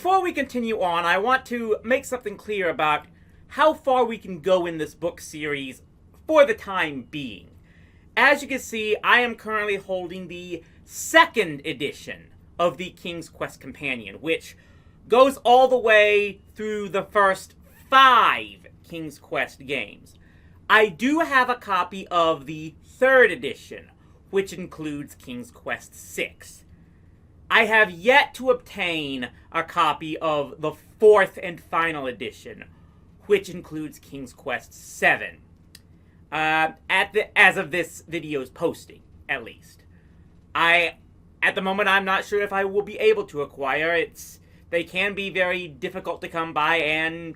Before we continue on, I want to make something clear about how far we can go in this book series for the time being. As you can see, I am currently holding the second edition of the King's Quest Companion, which goes all the way through the first 5 King's Quest games. I do have a copy of the third edition, which includes King's Quest VI. I have yet to obtain a copy of the 4th and final edition, which includes King's Quest VII. As of this video's posting, at least. At the moment, I'm not sure if I will be able to acquire. They can be very difficult to come by and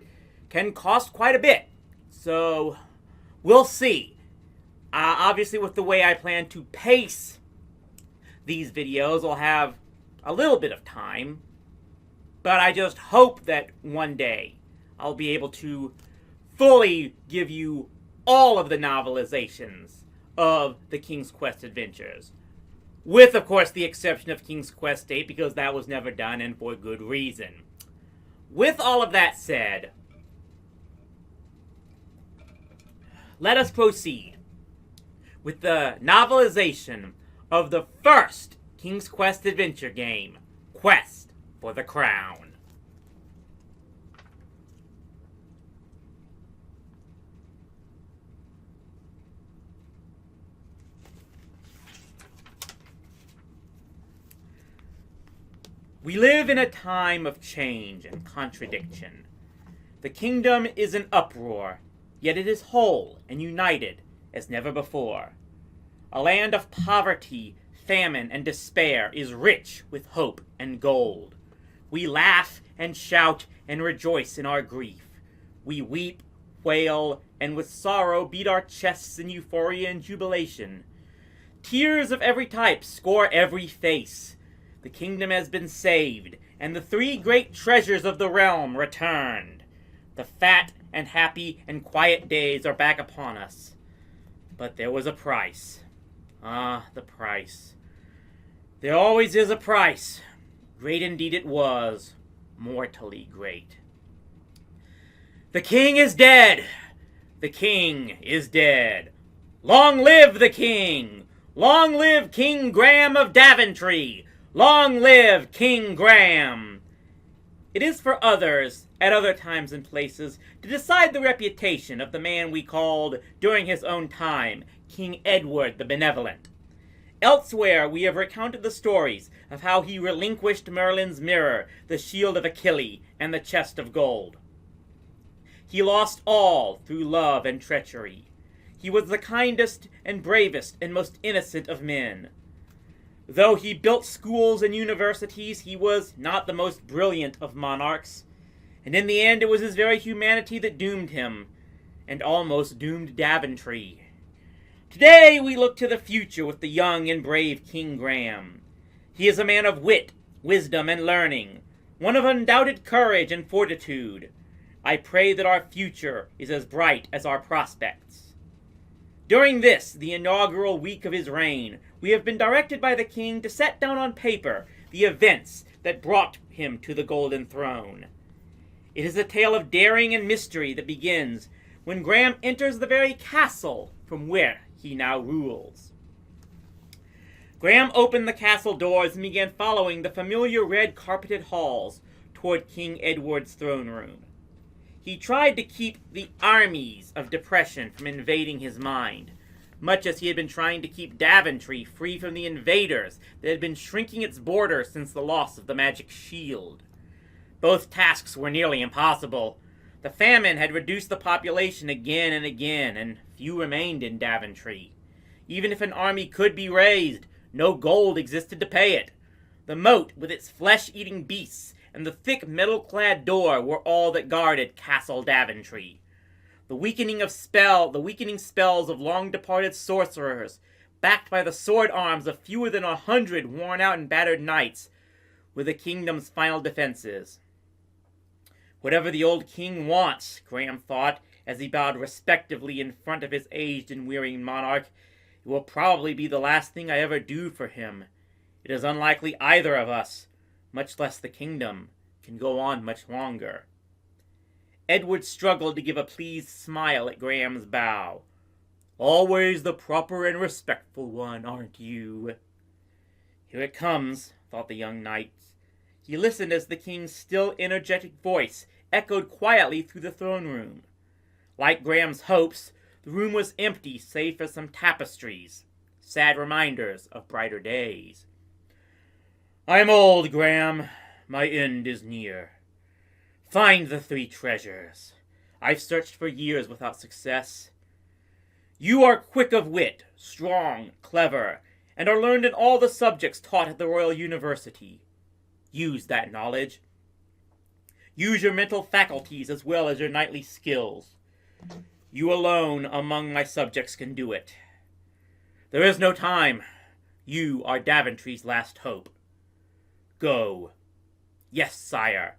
can cost quite a bit. So, we'll see. Obviously, with the way I plan to pace these videos, I'll have a little bit of time. But I just hope that one day I'll be able to fully give you all of the novelizations of the King's Quest adventures. With, of course, the exception of King's Quest VIII, because that was never done, and for good reason. With all of that said, let us proceed with the novelization of the first King's Quest adventure game, Quest for the Crown. We live in a time of change and contradiction. The kingdom is in uproar, yet it is whole and united as never before. A land of poverty, famine, and despair is rich with hope and gold. We laugh and shout and rejoice in our grief. We weep, wail, and with sorrow beat our chests in euphoria and jubilation. Tears of every type score every face. The kingdom has been saved, and the 3 great treasures of the realm returned. The fat and happy and quiet days are back upon us. But there was a price. Ah, the price. There always is a price. Great indeed it was. Mortally great. The king is dead. The king is dead. Long live the king! Long live King Graham of Daventry! Long live King Graham! It is for others, at other times and places, to decide the reputation of the man we called, during his own time, King Edward the Benevolent. Elsewhere we have recounted the stories of how he relinquished Merlin's mirror, the shield of Achilles, and the chest of gold. He lost all through love and treachery. He was the kindest and bravest and most innocent of men. Though he built schools and universities, he was not the most brilliant of monarchs, and in the end it was his very humanity that doomed him, and almost doomed Daventry. Today we look to the future with the young and brave King Graham. He is a man of wit, wisdom, and learning, one of undoubted courage and fortitude. I pray that our future is as bright as our prospects. During this, the inaugural week of his reign, we have been directed by the king to set down on paper the events that brought him to the golden throne. It is a tale of daring and mystery that begins when Graham enters the very castle from where he now rules. Graham opened the castle doors and began following the familiar red-carpeted halls toward King Edward's throne room. He tried to keep the armies of depression from invading his mind, much as he had been trying to keep Daventry free from the invaders that had been shrinking its borders since the loss of the magic shield. Both tasks were nearly impossible. The famine had reduced the population again and again, and few remained in Daventry. Even if an army could be raised, no gold existed to pay it. The moat, with its flesh-eating beasts, and the thick metal-clad door were all that guarded Castle Daventry. The weakening spells of long-departed sorcerers, backed by the sword arms of fewer than 100 worn-out and battered knights, were the kingdom's final defenses. Whatever the old king wants, Graham thought, as he bowed respectively in front of his aged and weary monarch, it will probably be the last thing I ever do for him. It is unlikely either of us, much less the kingdom, can go on much longer. Edward struggled to give a pleased smile at Graham's bow. Always the proper and respectful one, aren't you? Here it comes, thought the young knight. He listened as the king's still energetic voice echoed quietly through the throne room. Like Graham's hopes, the room was empty save for some tapestries, sad reminders of brighter days. I am old, Graham. My end is near. Find the 3 treasures. I've searched for years without success. You are quick of wit, strong, clever, and are learned in all the subjects taught at the Royal University. Use that knowledge. Use your mental faculties as well as your knightly skills. You alone among my subjects can do it. There is no time. You are Daventry's last hope. Go. Yes, sire.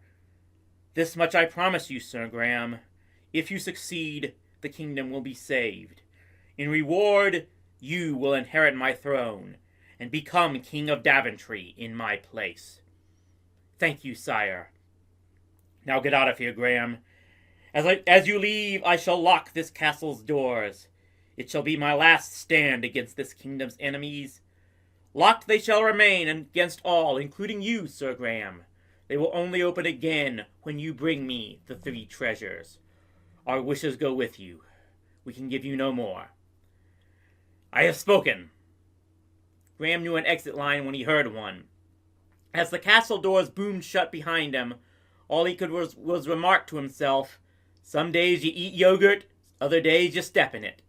This much I promise you, Sir Graham. If you succeed, the kingdom will be saved. In reward, you will inherit my throne, and become King of Daventry in my place. Thank you, sire. Now get out of here, Graham. As you leave, I shall lock this castle's doors. It shall be my last stand against this kingdom's enemies. Locked they shall remain against all, including you, Sir Graham. They will only open again when you bring me the 3 treasures. Our wishes go with you. We can give you no more. I have spoken. Graham knew an exit line when he heard one. As the castle doors boomed shut behind him, all he could was remark to himself, some days you eat yogurt, other days you step in it.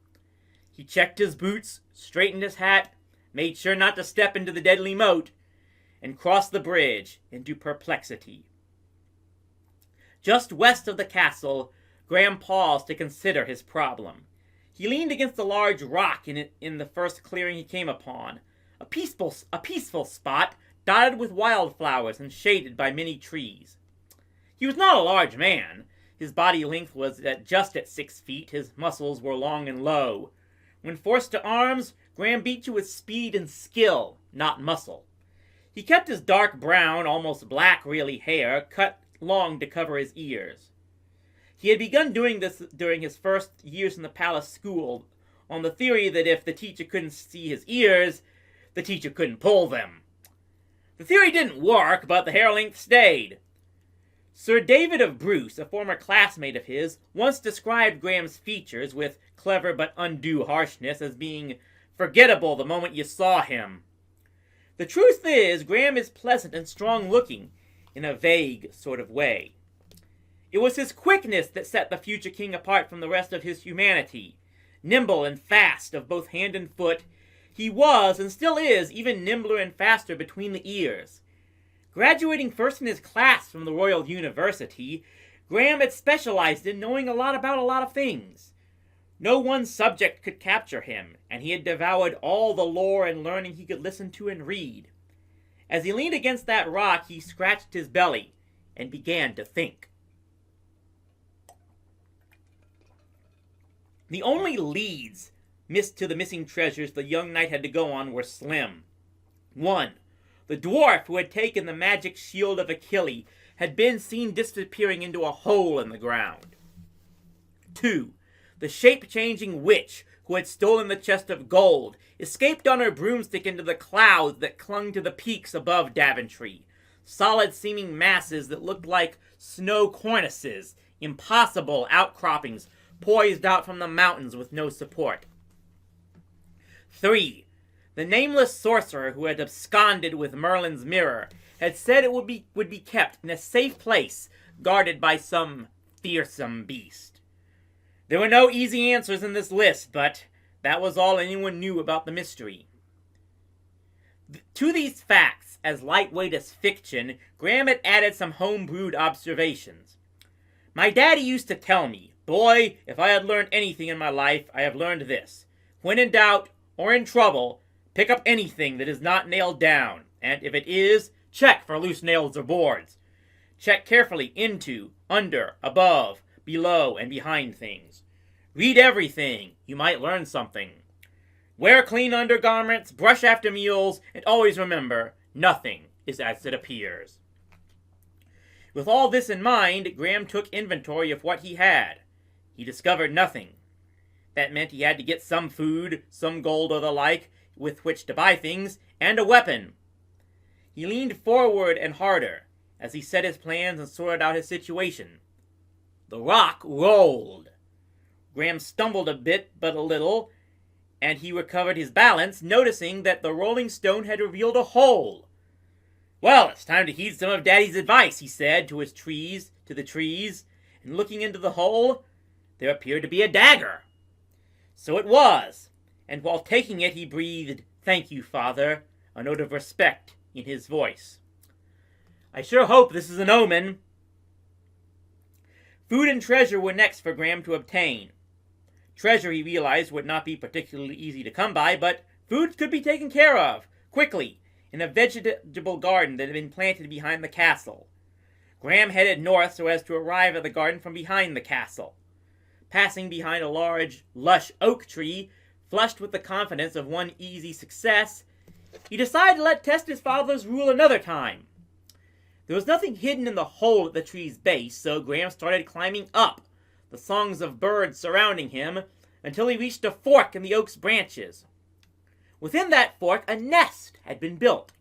He checked his boots, straightened his hat, made sure not to step into the deadly moat, and crossed the bridge into perplexity. Just west of the castle, Graham paused to consider his problem. He leaned against a large rock in the first clearing he came upon, a peaceful spot dotted with wildflowers and shaded by many trees. He was not a large man. His body length was just at 6 feet. His muscles were long and low. When forced to arms, Graham beat you with speed and skill, not muscle. He kept his dark brown, almost black really hair cut long to cover his ears. He had begun doing this during his first years in the palace school, on the theory that if the teacher couldn't see his ears, the teacher couldn't pull them. The theory didn't work, but the hair length stayed. Sir David of Bruce, a former classmate of his, once described Graham's features with clever but undue harshness as being forgettable the moment you saw him. The truth is, Graham is pleasant and strong-looking, in a vague sort of way. It was his quickness that set the future king apart from the rest of his humanity. Nimble and fast of both hand and foot, he was, and still is, even nimbler and faster between the ears. Graduating first in his class from the Royal University, Graham had specialized in knowing a lot about a lot of things. No one subject could capture him, and he had devoured all the lore and learning he could listen to and read. As he leaned against that rock, he scratched his belly and began to think. The only leads to the missing treasures the young knight had to go on were slim. 1. The dwarf who had taken the magic shield of Achilles had been seen disappearing into a hole in the ground. 2. The shape-changing witch who had stolen the chest of gold escaped on her broomstick into the clouds that clung to the peaks above Daventry, solid-seeming masses that looked like snow cornices, impossible outcroppings poised out from the mountains with no support. 3. The nameless sorcerer who had absconded with Merlin's mirror had said it would be kept in a safe place, guarded by some fearsome beast. There were no easy answers in this list, but that was all anyone knew about the mystery. To these facts, as lightweight as fiction, Graham had added some home-brewed observations. My daddy used to tell me, boy, if I had learned anything in my life, I have learned this. When in doubt, or in trouble, pick up anything that is not nailed down, and if it is, check for loose nails or boards. Check carefully into, under, above, below, and behind things. Read everything. You might learn something. Wear clean undergarments, brush after meals, and always remember, nothing is as it appears. With all this in mind, Graham took inventory of what he had. He discovered nothing. That meant he had to get some food, some gold or the like, with which to buy things, and a weapon. He leaned forward and harder, as he set his plans and sorted out his situation. The rock rolled. Graham stumbled a bit, but a little, and he recovered his balance, noticing that the rolling stone had revealed a hole. "Well, it's time to heed some of Daddy's advice," he said to the trees, and looking into the hole, there appeared to be a dagger. So it was, and while taking it he breathed, "Thank you, Father," a note of respect in his voice. "I sure hope this is an omen." Food and treasure were next for Graham to obtain. Treasure, he realized, would not be particularly easy to come by, but food could be taken care of, quickly, in a vegetable garden that had been planted behind the castle. Graham headed north so as to arrive at the garden from behind the castle. Passing behind a large, lush oak tree, flushed with the confidence of one easy success, he decided to test his father's rule another time. There was nothing hidden in the hole at the tree's base, so Graham started climbing up, the songs of birds surrounding him, until he reached a fork in the oak's branches. Within that fork, a nest had been built.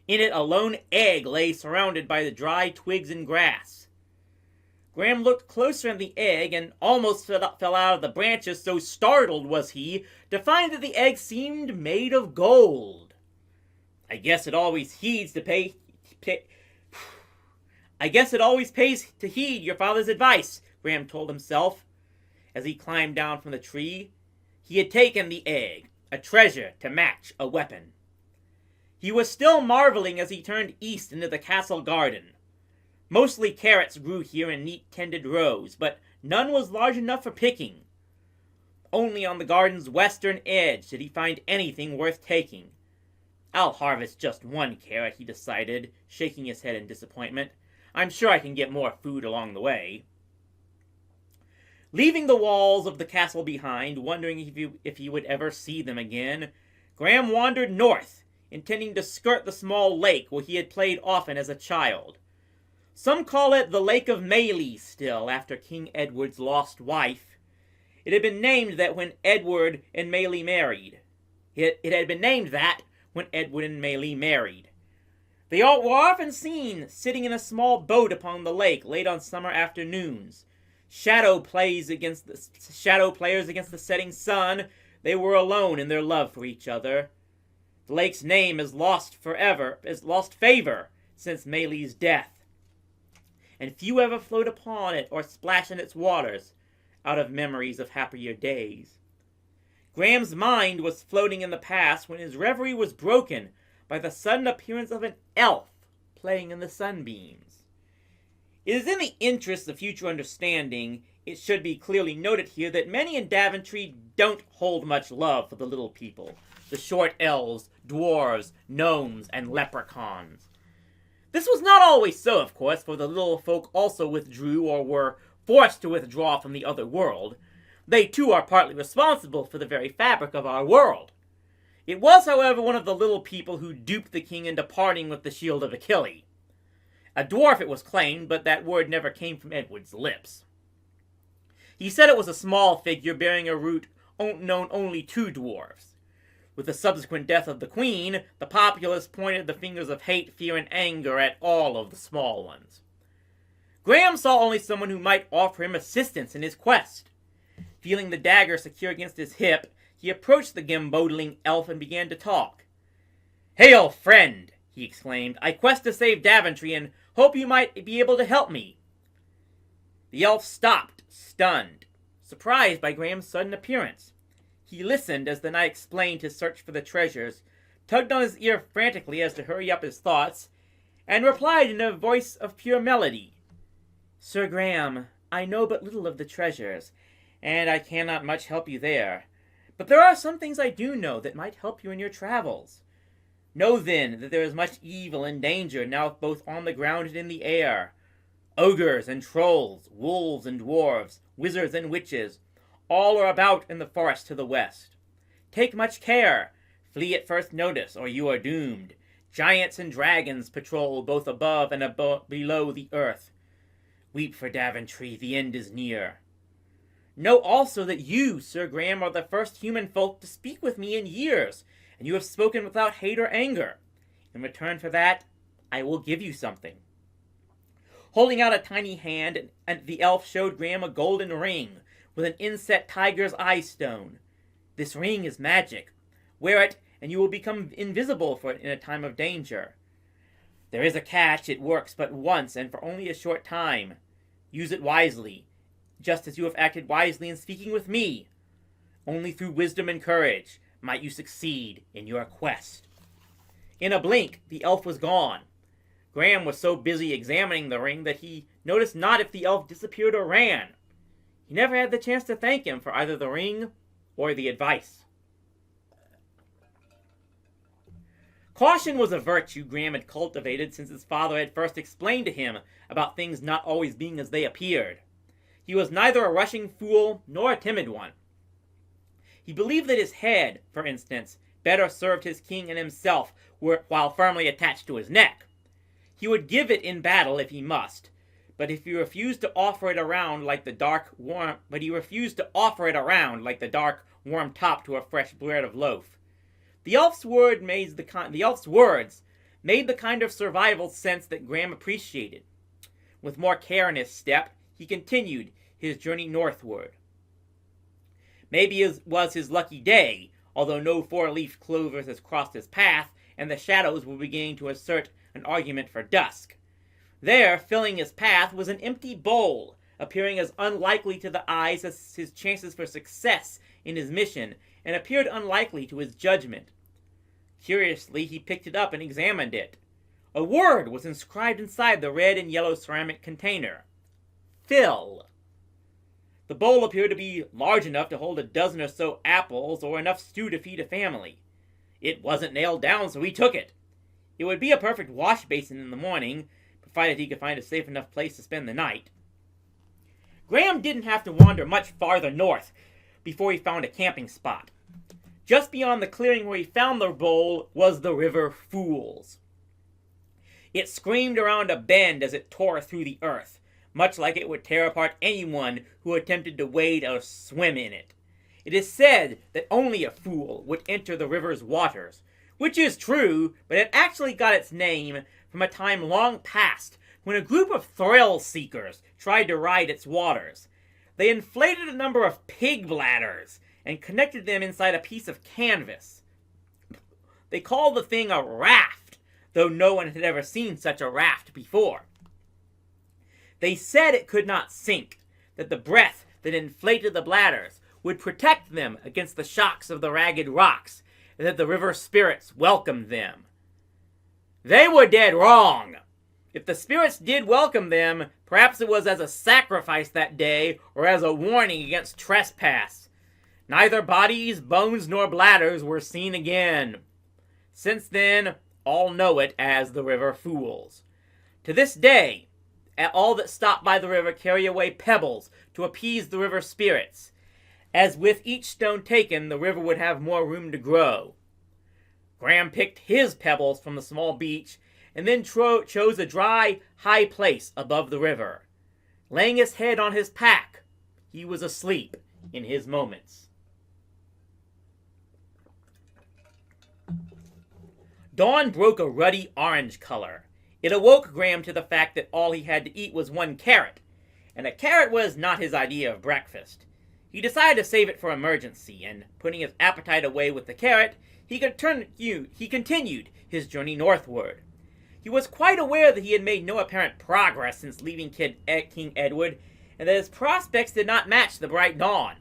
In it, a lone egg lay surrounded by the dry twigs and grass. Graham looked closer at the egg and almost fell out of the branches, so startled was he to find that the egg seemed made of gold. I guess it always pays to heed your father's advice," Graham told himself. As he climbed down from the tree, he had taken the egg, a treasure to match a weapon. He was still marveling as he turned east into the castle garden. Mostly carrots grew here in neat tended rows, but none was large enough for picking. Only on the garden's western edge did he find anything worth taking. "I'll harvest just one carrot," he decided, shaking his head in disappointment. "I'm sure I can get more food along the way." Leaving the walls of the castle behind, wondering if he would ever see them again, Graham wandered north, intending to skirt the small lake where he had played often as a child. Some call it the Lake of Maelys still, after King Edward's lost wife. It had been named that when Edward and Maelys married. It had been named that when Edward and Maelys married. They were often seen sitting in a small boat upon the lake late on summer afternoons. Shadow players against the setting sun, they were alone in their love for each other. The lake's name has lost favor since Maelys' death, and few ever float upon it or splash in its waters out of memories of happier days. Graham's mind was floating in the past when his reverie was broken by the sudden appearance of an elf playing in the sunbeams. It is in the interest of future understanding, it should be clearly noted here that many in Daventry don't hold much love for the little people, the short elves, dwarves, gnomes, and leprechauns. This was not always so, of course, for the little folk also withdrew or were forced to withdraw from the other world. They too are partly responsible for the very fabric of our world. It was, however, one of the little people who duped the king into parting with the shield of Achilles. A dwarf, it was claimed, but that word never came from Edward's lips. He said it was a small figure bearing a root known only to dwarves. With the subsequent death of the queen, the populace pointed the fingers of hate, fear, and anger at all of the small ones. Graham saw only someone who might offer him assistance in his quest. Feeling the dagger secure against his hip, he approached the gambodling elf and began to talk. "Hail, friend!" he exclaimed. "I quest to save Daventry and hope you might be able to help me." The elf stopped, stunned, surprised by Graham's sudden appearance. He listened as the knight explained his search for the treasures, tugged on his ear frantically as to hurry up his thoughts, and replied in a voice of pure melody. "Sir Graham, I know but little of the treasures, and I cannot much help you there. But there are some things I do know that might help you in your travels. Know then that there is much evil and danger now both on the ground and in the air. Ogres and trolls, wolves and dwarves, wizards and witches, all are about in the forest to the west. Take much care. Flee at first notice, or you are doomed. Giants and dragons patrol both above and below the earth. Weep for Daventry, the end is near. Know also that you, Sir Graham, are the first human folk to speak with me in years, and you have spoken without hate or anger. In return for that, I will give you something. Holding out a tiny hand, and the elf showed Graham a golden ring with an inset tiger's eye stone. This ring is magic. Wear it, and you will become invisible for it in a time of danger. There is a catch. It works but once and for only a short time. Use it wisely, just as you have acted wisely in speaking with me. Only through wisdom and courage might you succeed in your quest. In a blink, the elf was gone. Graham was so busy examining the ring that he noticed not if the elf disappeared or ran. He never had the chance to thank him for either the ring or the advice. Caution was a virtue Graham had cultivated since his father had first explained to him about things not always being as they appeared. He was neither a rushing fool nor a timid one. He believed that his head, for instance, better served his king and himself while firmly attached to his neck. He would give it in battle if he must, but he refused to offer it around like the dark warm top to a fresh bread of loaf. The elf's words made the kind of survival sense that Graham appreciated. With more care in his step, he continued his journey northward. Maybe it was his lucky day, although no four-leaf clovers had crossed his path, and the shadows were beginning to assert an argument for dusk. There, filling his path, was an empty bowl, appearing as unlikely to the eyes as his chances for success in his mission, and appeared unlikely to his judgment. Curiously, he picked it up and examined it. A word was inscribed inside the red and yellow ceramic container. Fill. The bowl appeared to be large enough to hold a dozen or so apples, or enough stew to feed a family. It wasn't nailed down, so he took it. It would be a perfect wash basin in the morning, provided he could find a safe enough place to spend the night. Graham didn't have to wander much farther north before he found a camping spot. Just beyond the clearing where he found the bowl was the River Fools. It screamed around a bend as it tore through the earth, much like it would tear apart anyone who attempted to wade or swim in it. It is said that only a fool would enter the river's waters, which is true, but it actually got its name from a time long past when a group of thrill-seekers tried to ride its waters. They inflated a number of pig bladders and connected them inside a piece of canvas. They called the thing a raft, though no one had ever seen such a raft before. They said it could not sink, that the breath that inflated the bladders would protect them against the shocks of the ragged rocks, and that the river spirits welcomed them. They were dead wrong. If the spirits did welcome them, perhaps it was as a sacrifice that day, or as a warning against trespass. Neither bodies, bones, nor bladders were seen again. Since then, all know it as the River Fools. To this day, all that stop by the river carry away pebbles to appease the river spirits. As with each stone taken, the river would have more room to grow. Graham picked his pebbles from the small beach, and then chose a dry, high place above the river. Laying his head on his pack, he was asleep in his moments. Dawn broke a ruddy orange color. It awoke Graham to the fact that all he had to eat was one carrot, and a carrot was not his idea of breakfast. He decided to save it for emergency, and putting his appetite away with the carrot, he continued his journey northward. He was quite aware that he had made no apparent progress since leaving King Edward, and that his prospects did not match the bright dawn.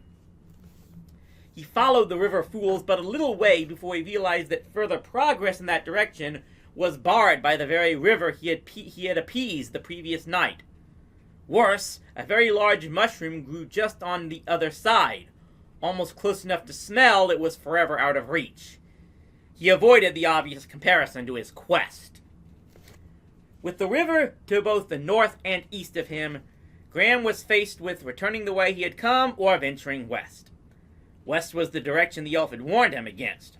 He followed the River Fools but a little way before he realized that further progress in that direction was barred by the very river he had appeased the previous night. Worse, a very large mushroom grew just on the other side. Almost close enough to smell, it was forever out of reach. He avoided the obvious comparison to his quest. With the river to both the north and east of him, Graham was faced with returning the way he had come or venturing west. West was the direction the elf had warned him against.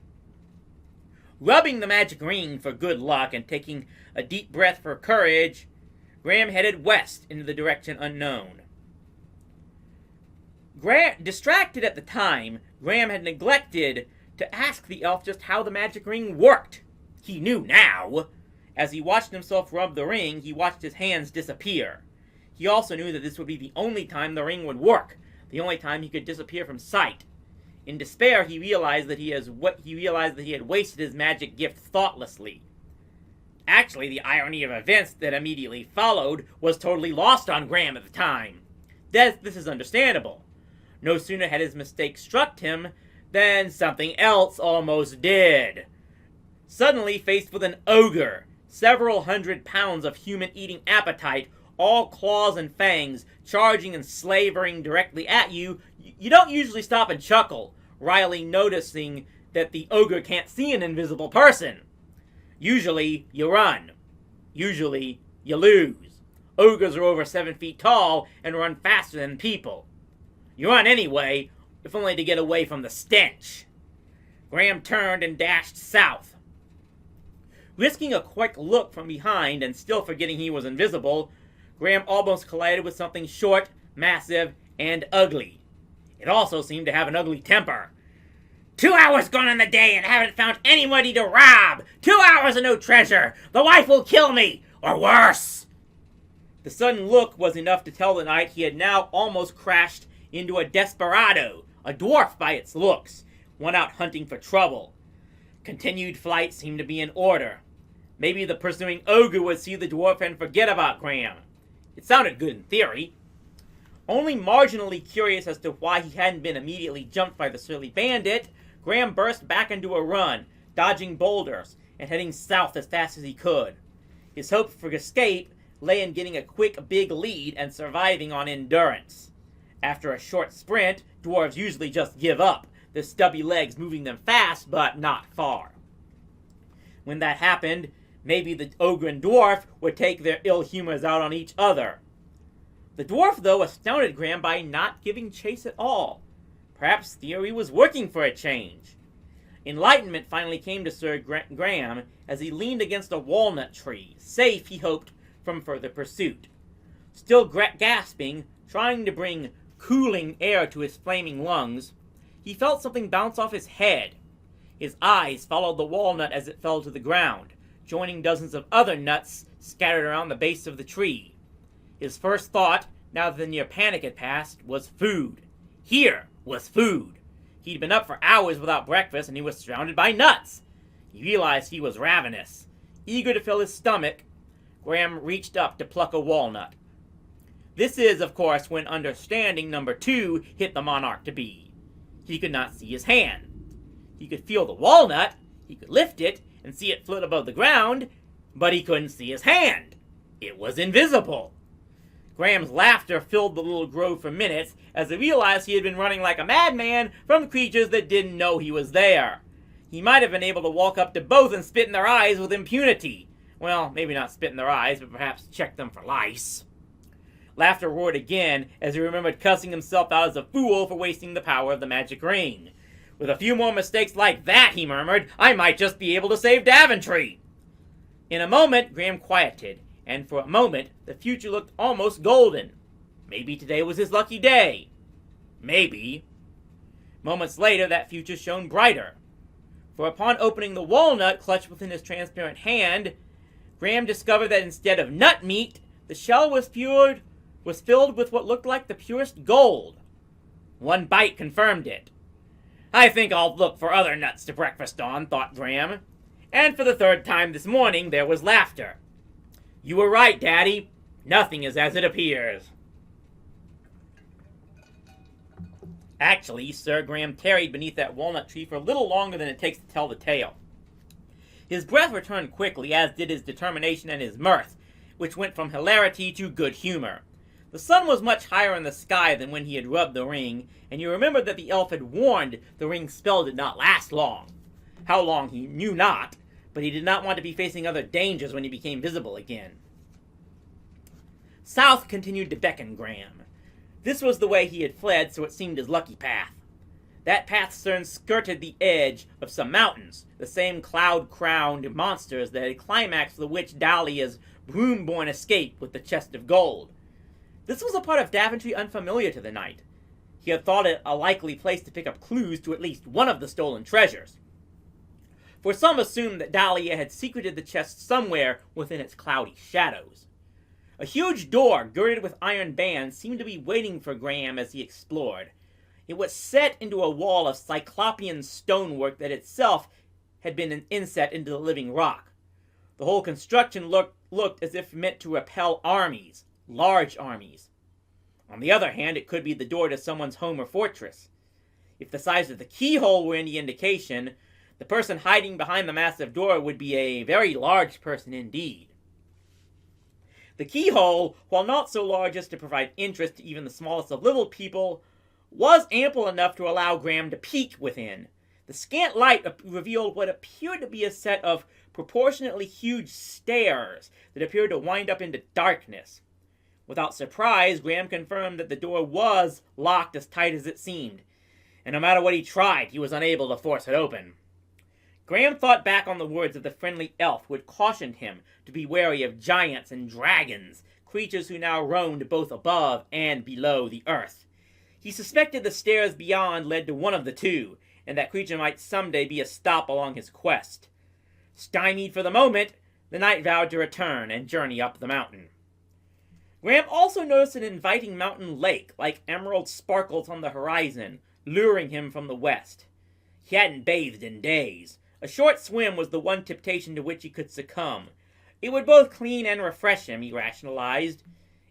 Rubbing the magic ring for good luck and taking a deep breath for courage, Graham headed west into the direction unknown. Distracted at the time, Graham had neglected to ask the elf just how the magic ring worked. He knew now. As he watched himself rub the ring, he watched his hands disappear. He also knew that this would be the only time the ring would work, the only time he could disappear from sight. In despair, he realized that he had wasted his magic gift thoughtlessly. Actually, the irony of events that immediately followed was totally lost on Graham at the time. This is understandable. No sooner had his mistake struck him than something else almost did. Suddenly faced with an ogre, several 100 pounds of human-eating appetite, all claws and fangs, charging and slavering directly at you, you don't usually stop and chuckle, wryly noticing that the ogre can't see an invisible person. Usually, you run. Usually, you lose. Ogres are over 7 feet tall and run faster than people. You run anyway, if only to get away from the stench. Graham turned and dashed south. Risking a quick look from behind and still forgetting he was invisible, Graham almost collided with something short, massive, and ugly. It also seemed to have an ugly temper. 2 hours gone in the day and haven't found anybody to rob! 2 hours and no treasure! The wife will kill me! Or worse! The sudden look was enough to tell the knight he had now almost crashed into a desperado, a dwarf by its looks, one out hunting for trouble. Continued flight seemed to be in order. Maybe the pursuing ogre would see the dwarf and forget about Graham. It sounded good in theory. Only marginally curious as to why he hadn't been immediately jumped by the surly bandit, Graham burst back into a run, dodging boulders, and heading south as fast as he could. His hope for escape lay in getting a quick big lead and surviving on endurance. After a short sprint, dwarves usually just give up, their stubby legs moving them fast but not far. When that happened, maybe the ogre and dwarf would take their ill humors out on each other. The dwarf, though, astounded Graham by not giving chase at all. Perhaps theory was working for a change. Enlightenment finally came to Sir Graham as he leaned against a walnut tree, safe, he hoped, from further pursuit. Still gasping, trying to bring cooling air to his flaming lungs, he felt something bounce off his head. His eyes followed the walnut as it fell to the ground, joining dozens of other nuts scattered around the base of the tree. His first thought, now that the near panic had passed, was food. Here was food. He'd been up for hours without breakfast, and he was surrounded by nuts. He realized he was ravenous. Eager to fill his stomach, Graham reached up to pluck a walnut. This is, of course, when understanding number 2 hit the monarch-to-be. He could not see his hand. He could feel the walnut, he could lift it, and see it float above the ground, but he couldn't see his hand. It was invisible. Graham's laughter filled the little grove for minutes as he realized he had been running like a madman from creatures that didn't know he was there. He might have been able to walk up to both and spit in their eyes with impunity. Well, maybe not spit in their eyes, but perhaps check them for lice. Laughter roared again as he remembered cussing himself out as a fool for wasting the power of the magic ring. With a few more mistakes like that, he murmured, I might just be able to save Daventry. In a moment, Graham quieted, and for a moment, the future looked almost golden. Maybe today was his lucky day. Maybe. Moments later, that future shone brighter. For upon opening the walnut clutched within his transparent hand, Graham discovered that instead of nut meat, the shell was filled with what looked like the purest gold. One bite confirmed it. I think I'll look for other nuts to breakfast on, thought Graham. And for the third time this morning, there was laughter. You were right, Daddy. Nothing is as it appears. Actually, Sir Graham tarried beneath that walnut tree for a little longer than it takes to tell the tale. His breath returned quickly, as did his determination and his mirth, which went from hilarity to good humor. The sun was much higher in the sky than when he had rubbed the ring, and you remembered that the elf had warned the ring's spell did not last long. How long he knew not, but he did not want to be facing other dangers when he became visible again. South continued to beckon Graham. This was the way he had fled, so it seemed his lucky path. That path soon skirted the edge of some mountains, the same cloud-crowned monsters that had climaxed the witch Dahlia's broom-born escape with the chest of gold. This was a part of Daventry unfamiliar to the knight. He had thought it a likely place to pick up clues to at least one of the stolen treasures. For some assumed that Dahlia had secreted the chest somewhere within its cloudy shadows. A huge door, girded with iron bands, seemed to be waiting for Graham as he explored. It was set into a wall of cyclopean stonework that itself had been inset into the living rock. The whole construction looked as if meant to repel armies, large armies. On the other hand, it could be the door to someone's home or fortress. If the size of the keyhole were any indication, the person hiding behind the massive door would be a very large person indeed. The keyhole, while not so large as to provide interest to even the smallest of little people, was ample enough to allow Graham to peek within. The scant light revealed what appeared to be a set of proportionately huge stairs that appeared to wind up into darkness. Without surprise, Graham confirmed that the door was locked as tight as it seemed, and no matter what he tried, he was unable to force it open. Graham thought back on the words of the friendly elf who had cautioned him to be wary of giants and dragons, creatures who now roamed both above and below the earth. He suspected the stairs beyond led to one of the two, and that creature might someday be a stop along his quest. Stymied for the moment, the knight vowed to return and journey up the mountain. Graham also noticed an inviting mountain lake, like emerald sparkles on the horizon, luring him from the west. He hadn't bathed in days. A short swim was the one temptation to which he could succumb. It would both clean and refresh him, he rationalized.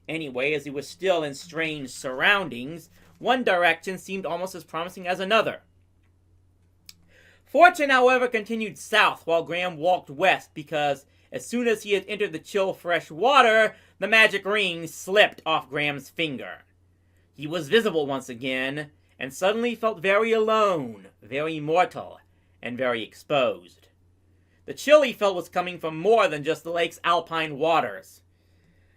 Anyway, as he was still in strange surroundings, one direction seemed almost as promising as another. Fortune, however, continued south while Graham walked west because as soon as he had entered the chill, fresh water, the magic ring slipped off Graham's finger. He was visible once again, and suddenly felt very alone, very mortal, and very exposed. The chill he felt was coming from more than just the lake's alpine waters.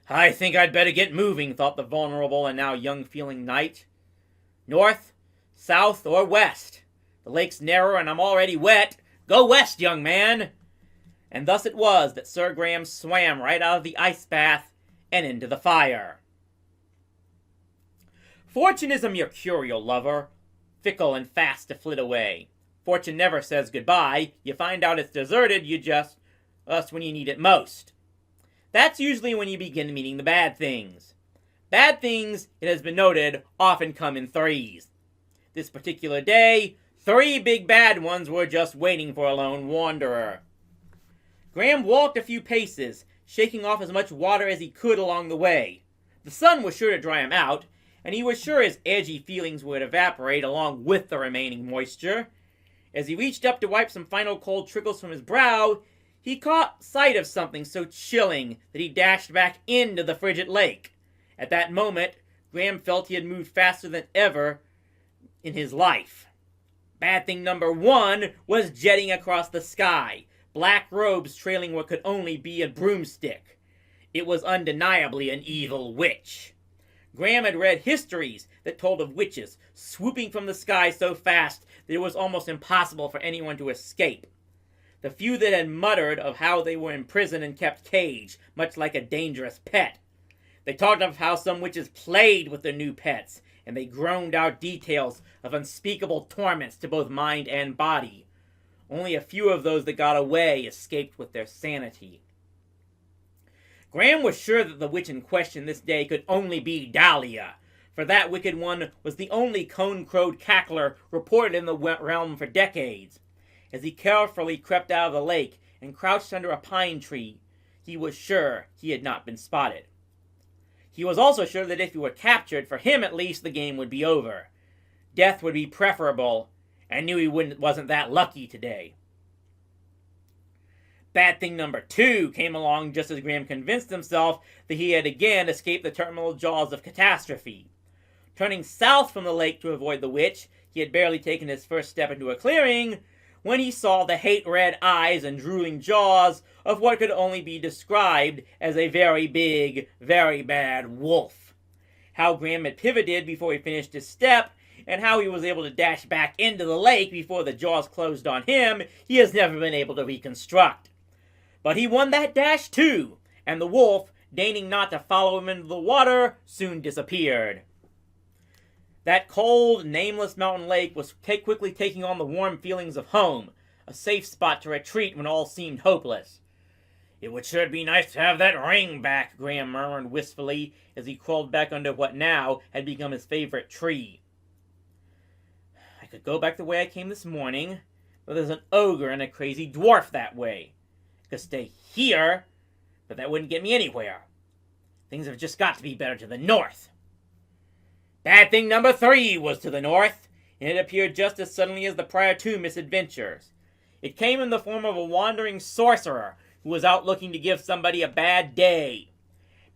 "I think I'd better get moving," thought the vulnerable and now young-feeling knight. "North, south, or west? The lake's narrow and I'm already wet. Go west, young man!" And thus it was that Sir Graham swam right out of the ice bath and into the fire. Fortune is a mercurial lover, fickle and fast to flit away. Fortune never says goodbye. You find out it's deserted just when you need it most. That's usually when you begin meeting the bad things. Bad things, it has been noted, often come in threes. This particular day, 3 big bad ones were just waiting for a lone wanderer. Graham walked a few paces, shaking off as much water as he could along the way. The sun was sure to dry him out, and he was sure his edgy feelings would evaporate along with the remaining moisture. As he reached up to wipe some final cold trickles from his brow, he caught sight of something so chilling that he dashed back into the frigid lake. At that moment, Graham felt he had moved faster than ever in his life. Bad thing number 1 was jetting across the sky, black robes trailing what could only be a broomstick. It was undeniably an evil witch. Graham had read histories that told of witches swooping from the sky so fast that it was almost impossible for anyone to escape. The few that had muttered of how they were imprisoned and kept caged, much like a dangerous pet. They talked of how some witches played with their new pets, and they groaned out details of unspeakable torments to both mind and body. Only a few of those that got away escaped with their sanity. Graham was sure that the witch in question this day could only be Dahlia, for that wicked one was the only cone-crowed cackler reported in the realm for decades. As he carefully crept out of the lake and crouched under a pine tree, he was sure he had not been spotted. He was also sure that if he were captured, for him at least, the game would be over. Death would be preferable, and knew he wasn't that lucky today. Bad thing number 2 came along just as Graham convinced himself that he had again escaped the terminal jaws of catastrophe. Turning south from the lake to avoid the witch, he had barely taken his first step into a clearing when he saw the hate-red eyes and drooling jaws of what could only be described as a very big, very bad wolf. How Graham had pivoted before he finished his step and how he was able to dash back into the lake before the jaws closed on him, he has never been able to reconstruct. But he won that dash too, and the wolf, deigning not to follow him into the water, soon disappeared. That cold, nameless mountain lake was quickly taking on the warm feelings of home, a safe spot to retreat when all seemed hopeless. "It would sure be nice to have that ring back," Graham murmured wistfully as he crawled back under what now had become his favorite tree. "I could go back the way I came this morning, but there's an ogre and a crazy dwarf that way. I could stay here, but that wouldn't get me anywhere. Things have just got to be better to the north." Bad thing number 3 was to the north, and it appeared just as suddenly as the prior 2 misadventures. It came in the form of a wandering sorcerer who was out looking to give somebody a bad day.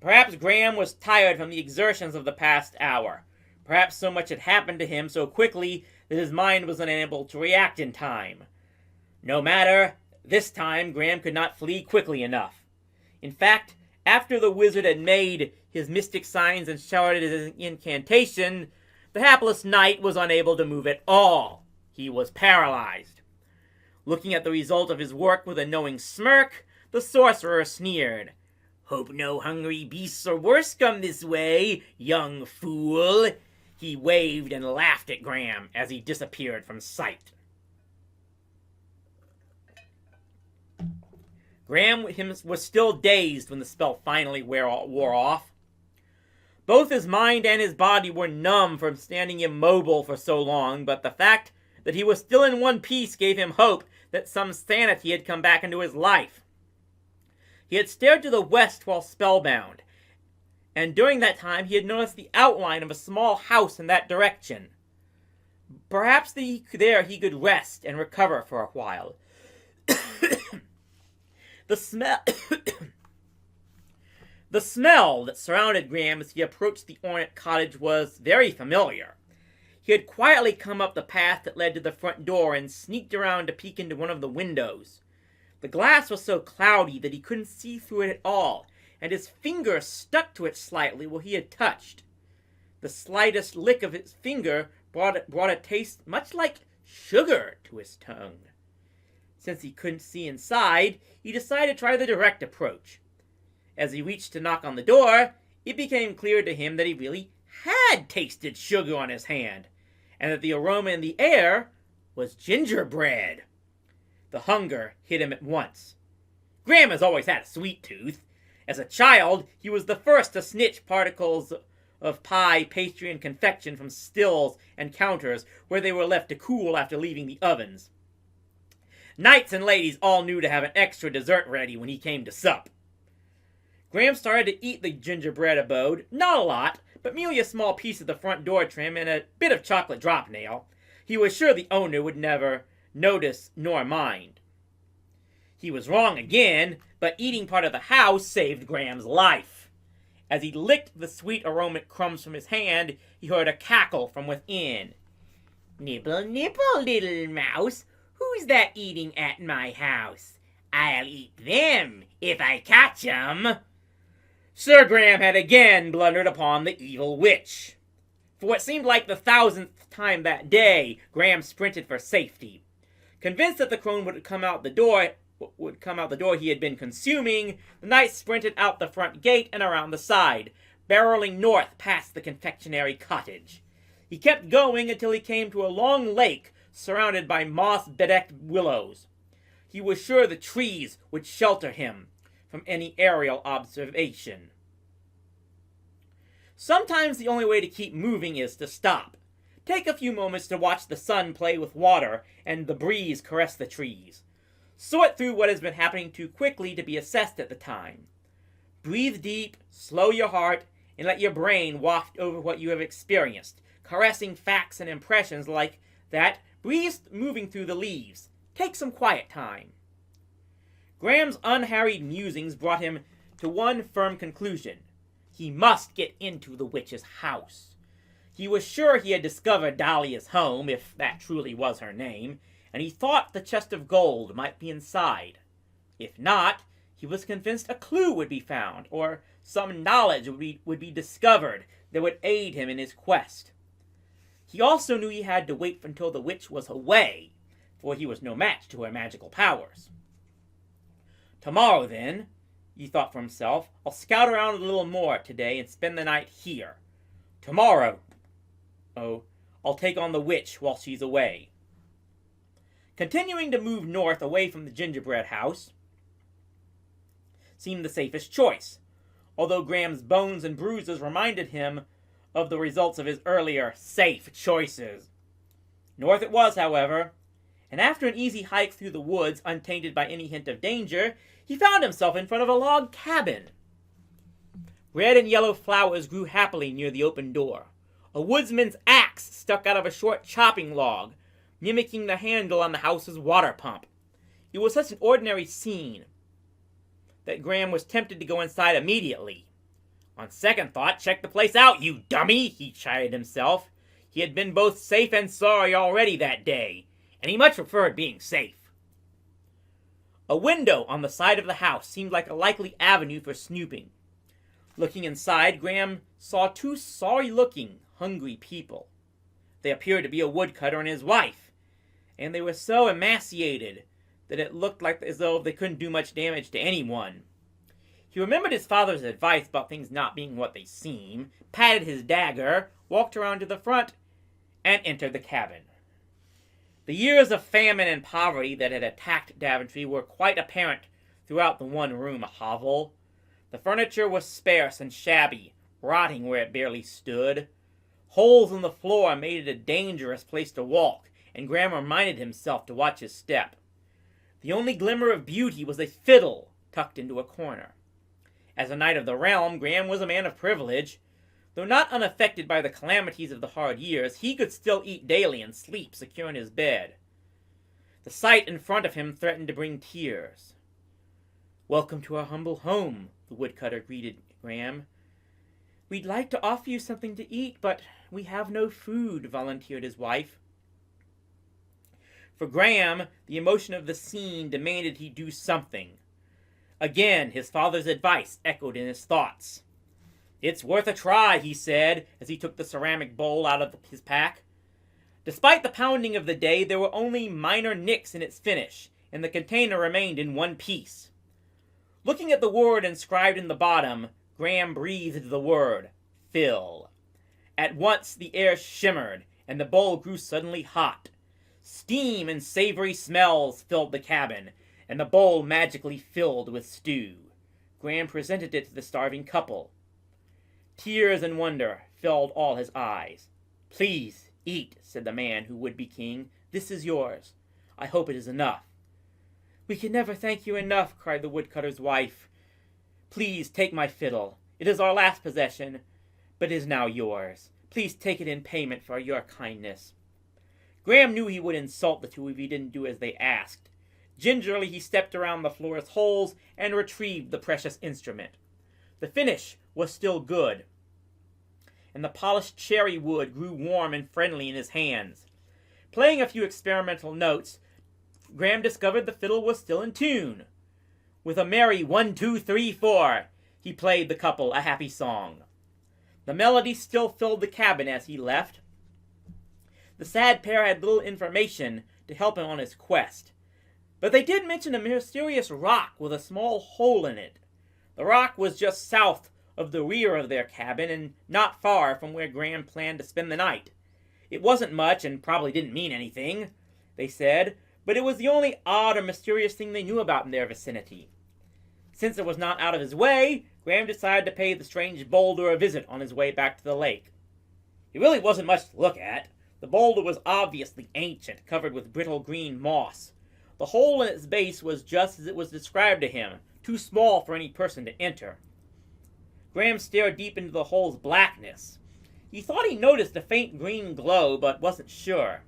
Perhaps Graham was tired from the exertions of the past hour. Perhaps so much had happened to him so quickly that his mind was unable to react in time. No matter, this time Graham could not flee quickly enough. In fact, after the wizard had made his mystic signs and shouted his incantation, the hapless knight was unable to move at all. He was paralyzed. Looking at the result of his work with a knowing smirk, the sorcerer sneered. "Hope no hungry beasts or worse come this way, young fool." He waved and laughed at Graham as he disappeared from sight. Graham was still dazed when the spell finally wore off. Both his mind and his body were numb from standing immobile for so long, but the fact that he was still in one piece gave him hope that some sanity had come back into his life. He had stared to the west while spellbound, and during that time he had noticed the outline of a small house in that direction. Perhaps there he could rest and recover for a while. The smell that surrounded Graham as he approached the ornate cottage was very familiar. He had quietly come up the path that led to the front door and sneaked around to peek into one of the windows. The glass was so cloudy that he couldn't see through it at all, and his finger stuck to it slightly where he had touched. The slightest lick of his finger brought a taste much like sugar to his tongue. Since he couldn't see inside, he decided to try the direct approach. As he reached to knock on the door, it became clear to him that he really had tasted sugar on his hand, and that the aroma in the air was gingerbread. The hunger hit him at once. Graham has always had a sweet tooth. As a child, he was the first to snitch particles of pie, pastry, and confection from stills and counters where they were left to cool after leaving the ovens. Knights and ladies all knew to have an extra dessert ready when he came to sup. Graham started to eat the gingerbread abode, not a lot, but merely a small piece of the front door trim and a bit of chocolate drop nail. He was sure the owner would never notice nor mind. He was wrong again, but eating part of the house saved Graham's life. As he licked the sweet aromatic crumbs from his hand, he heard a cackle from within. "Nibble, nibble, little mouse. Who's that eating at my house? I'll eat them if I catch 'em." Sir Graham had again blundered upon the evil witch. For what seemed like the 1,000th time that day, Graham sprinted for safety. Convinced that the crone would come out the door he had been consuming, the knight sprinted out the front gate and around the side, barreling north past the confectionery cottage. He kept going until he came to a long lake surrounded by moss-bedecked willows. He was sure the trees would shelter him from any aerial observation. Sometimes the only way to keep moving is to stop. Take a few moments to watch the sun play with water and the breeze caress the trees. Sort through what has been happening too quickly to be assessed at the time. Breathe deep, slow your heart, and let your brain waft over what you have experienced, caressing facts and impressions like that breeze moving through the leaves. Take some quiet time. Graham's unharried musings brought him to one firm conclusion. He must get into the witch's house. He was sure he had discovered Dahlia's home, if that truly was her name, and he thought the chest of gold might be inside. If not, he was convinced a clue would be found, or some knowledge would be discovered that would aid him in his quest. He also knew he had to wait until the witch was away, for he was no match to her magical powers. Tomorrow, then, he thought for himself, I'll scout around a little more today and spend the night here. Tomorrow, I'll take on the witch while she's away. Continuing to move north away from the gingerbread house seemed the safest choice, although Graham's bones and bruises reminded him of the results of his earlier safe choices. North it was, however, and after an easy hike through the woods untainted by any hint of danger, he found himself in front of a log cabin. Red and yellow flowers grew happily near the open door. A woodsman's axe stuck out of a short chopping log, mimicking the handle on the house's water pump. It was such an ordinary scene that Graham was tempted to go inside immediately. On second thought, check the place out, you dummy, he chided himself. He had been both safe and sorry already that day, and he much preferred being safe. A window on the side of the house seemed like a likely avenue for snooping. Looking inside, Graham saw two sorry-looking, hungry people. They appeared to be a woodcutter and his wife, and they were so emaciated that it looked like as though they couldn't do much damage to anyone. He remembered his father's advice about things not being what they seem, patted his dagger, walked around to the front, and entered the cabin. The years of famine and poverty that had attacked Daventry were quite apparent throughout the one-room hovel. The furniture was sparse and shabby, rotting where it barely stood. Holes in the floor made it a dangerous place to walk, and Graham reminded himself to watch his step. The only glimmer of beauty was a fiddle tucked into a corner. As a knight of the realm, Graham was a man of privilege. Though not unaffected by the calamities of the hard years, he could still eat daily and sleep secure in his bed. The sight in front of him threatened to bring tears. "Welcome to our humble home," the woodcutter greeted Graham. "We'd like to offer you something to eat, but we have no food," volunteered his wife. For Graham, the emotion of the scene demanded he do something. Again, his father's advice echoed in his thoughts. "It's worth a try," he said, as he took the ceramic bowl out of his pack. Despite the pounding of the day, there were only minor nicks in its finish, and the container remained in one piece. Looking at the word inscribed in the bottom, Graham breathed the word, "Fill." At once the air shimmered, and the bowl grew suddenly hot. Steam and savory smells filled the cabin, and the bowl magically filled with stew. Graham presented it to the starving couple. Tears and wonder filled all his eyes. "Please, eat," said the man who would be king. "This is yours. I hope it is enough." "We can never thank you enough," cried the woodcutter's wife. "Please take my fiddle. It is our last possession, but it is now yours. Please take it in payment for your kindness." Graham knew he would insult the two if he didn't do as they asked. Gingerly he stepped around the floor's holes and retrieved the precious instrument. The finish was still good, and the polished cherry wood grew warm and friendly in his hands. Playing a few experimental notes, Graham discovered the fiddle was still in tune. With a merry 1, 2, 3, 4, he played the couple a happy song. The melody still filled the cabin as he left. The sad pair had little information to help him on his quest, but they did mention a mysterious rock with a small hole in it. The rock was just south of the rear of their cabin and not far from where Graham planned to spend the night. It wasn't much and probably didn't mean anything, they said, but it was the only odd or mysterious thing they knew about in their vicinity. Since it was not out of his way, Graham decided to pay the strange boulder a visit on his way back to the lake. It really wasn't much to look at. The boulder was obviously ancient, covered with brittle green moss. The hole in its base was just as it was described to him, too small for any person to enter. Graham stared deep into the hole's blackness. He thought he noticed a faint green glow, but wasn't sure.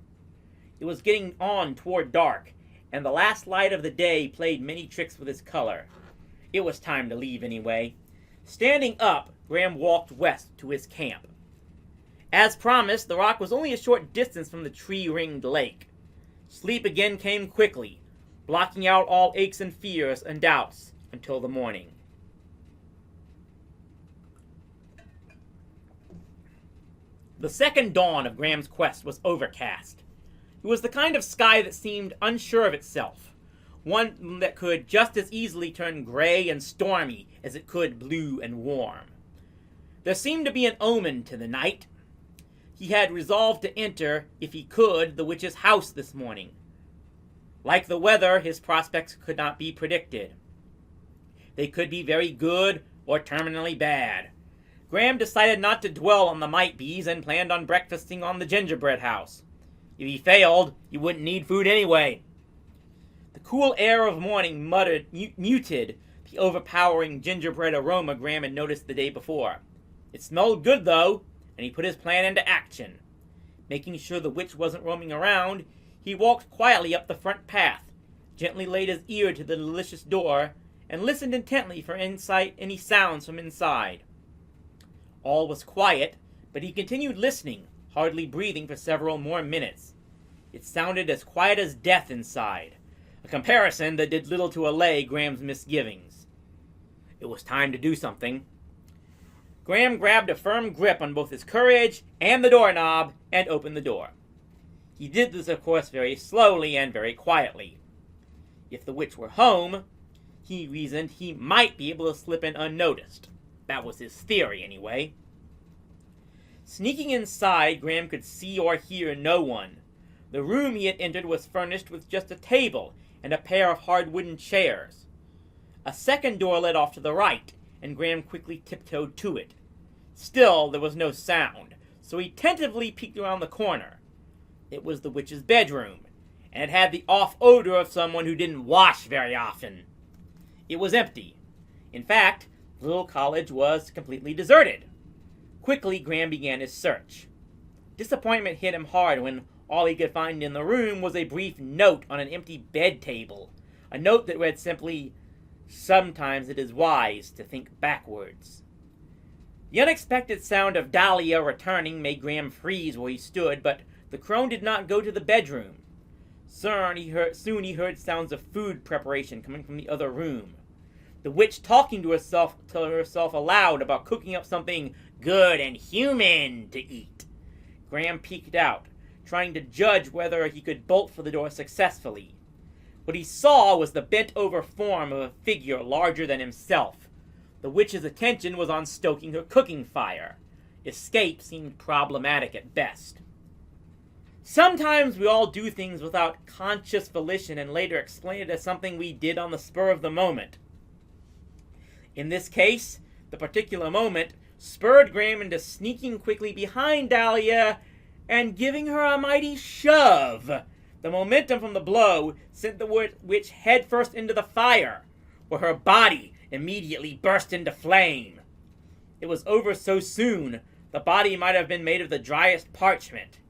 It was getting on toward dark, and the last light of the day played many tricks with its color. It was time to leave anyway. Standing up, Graham walked west to his camp. As promised, the rock was only a short distance from the tree-ringed lake. Sleep again came quickly, blocking out all aches and fears and doubts until the morning. The second dawn of Graham's quest was overcast. It was the kind of sky that seemed unsure of itself, one that could just as easily turn gray and stormy as it could blue and warm. There seemed to be an omen to the night. He had resolved to enter, if he could, the witch's house this morning. Like the weather, his prospects could not be predicted. They could be very good or terminally bad. Graham decided not to dwell on the might-be's and planned on breakfasting on the gingerbread house. If he failed, he wouldn't need food anyway. The cool air of morning muted the overpowering gingerbread aroma Graham had noticed the day before. It smelled good, though, and he put his plan into action. Making sure the witch wasn't roaming around, he walked quietly up the front path, gently laid his ear to the delicious door, and listened intently for any sounds from inside. All was quiet, but he continued listening, hardly breathing for several more minutes. It sounded as quiet as death inside, a comparison that did little to allay Graham's misgivings. It was time to do something. Graham grabbed a firm grip on both his courage and the doorknob and opened the door. He did this, of course, very slowly and very quietly. If the witch were home, he reasoned he might be able to slip in unnoticed. That was his theory, anyway. Sneaking inside, Graham could see or hear no one. The room he had entered was furnished with just a table and a pair of hard wooden chairs. A second door led off to the right, and Graham quickly tiptoed to it. Still, there was no sound, so he tentatively peeked around the corner. It was the witch's bedroom, and it had the off odor of someone who didn't wash very often. It was empty. In fact, the little cottage was completely deserted. Quickly, Graham began his search. Disappointment hit him hard when all he could find in the room was a brief note on an empty bed table, a note that read simply, "Sometimes it is wise to think backwards." The unexpected sound of Dahlia returning made Graham freeze where he stood, but the crone did not go to the bedroom. Soon he heard sounds of food preparation coming from the other room. The witch talking to herself aloud about cooking up something good and human to eat. Graham peeked out, trying to judge whether he could bolt for the door successfully. What he saw was the bent-over form of a figure larger than himself. The witch's attention was on stoking her cooking fire. Escape seemed problematic at best. Sometimes we all do things without conscious volition and later explain it as something we did on the spur of the moment. In this case, the particular moment spurred Graham into sneaking quickly behind Dahlia and giving her a mighty shove. The momentum from the blow sent the witch headfirst into the fire, where her body immediately burst into flame. It was over so soon, the body might have been made of the driest parchment.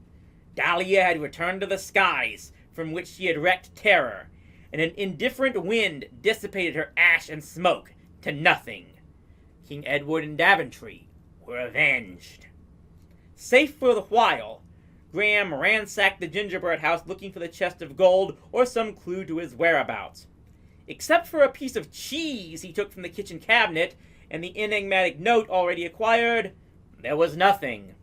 Dahlia had returned to the skies, from which she had wreaked terror, and an indifferent wind dissipated her ash and smoke to nothing. King Edward and Daventry were avenged. Safe for the while, Graham ransacked the gingerbread house looking for the chest of gold or some clue to his whereabouts. Except for a piece of cheese he took from the kitchen cabinet and the enigmatic note already acquired, there was nothing.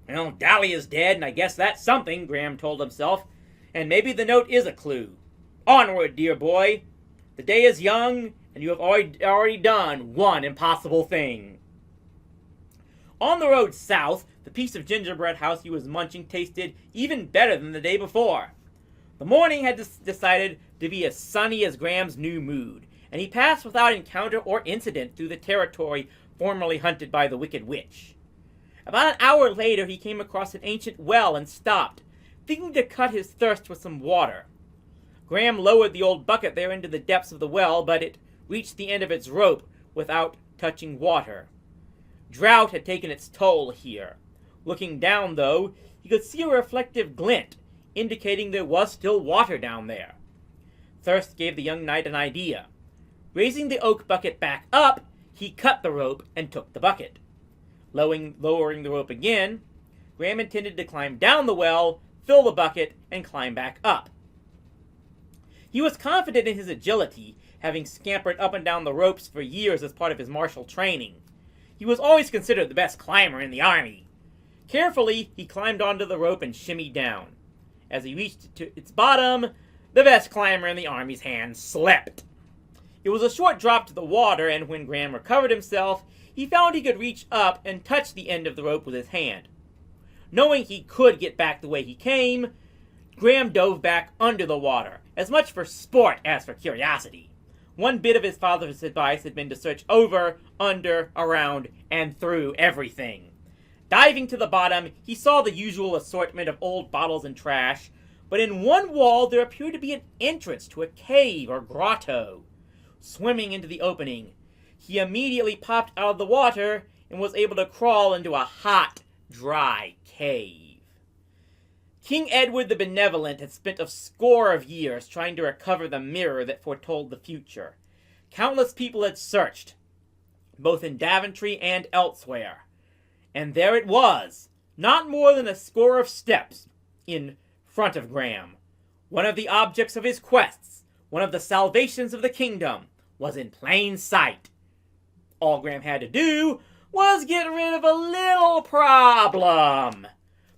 Well, Dahlia's dead, and I guess that's something, Graham told himself, and maybe the note is a clue. Onward, dear boy. The day is young, and you have already done one impossible thing. On the road south, the piece of gingerbread house he was munching tasted even better than the day before. The morning had decided to be as sunny as Graham's new mood, and he passed without encounter or incident through the territory formerly hunted by the Wicked Witch. About an hour later, he came across an ancient well and stopped, thinking to cut his thirst with some water. Graham lowered the old bucket there into the depths of the well, but it reached the end of its rope without touching water. Drought had taken its toll here. Looking down, though, he could see a reflective glint, indicating there was still water down there. Thirst gave the young knight an idea. Raising the oak bucket back up, he cut the rope and took the bucket. Lowering the rope again, Graham intended to climb down the well, fill the bucket, and climb back up. He was confident in his agility, having scampered up and down the ropes for years as part of his martial training. He was always considered the best climber in the army. Carefully, he climbed onto the rope and shimmied down. As he reached to its bottom, the best climber in the army's hand slipped. It was a short drop to the water, and when Graham recovered himself, he found he could reach up and touch the end of the rope with his hand. Knowing he could get back the way he came, Graham dove back under the water, as much for sport as for curiosity. One bit of his father's advice had been to search over, under, around, and through everything. Diving to the bottom, he saw the usual assortment of old bottles and trash, but in one wall there appeared to be an entrance to a cave or grotto. Swimming into the opening, he immediately popped out of the water and was able to crawl into a hot, dry cave. King Edward the Benevolent had spent a score of years trying to recover the mirror that foretold the future. Countless people had searched, both in Daventry and elsewhere. And there it was, not more than a score of steps in front of Graham. One of the objects of his quests, one of the salvations of the kingdom, was in plain sight. All Graham had to do was get rid of a little problem.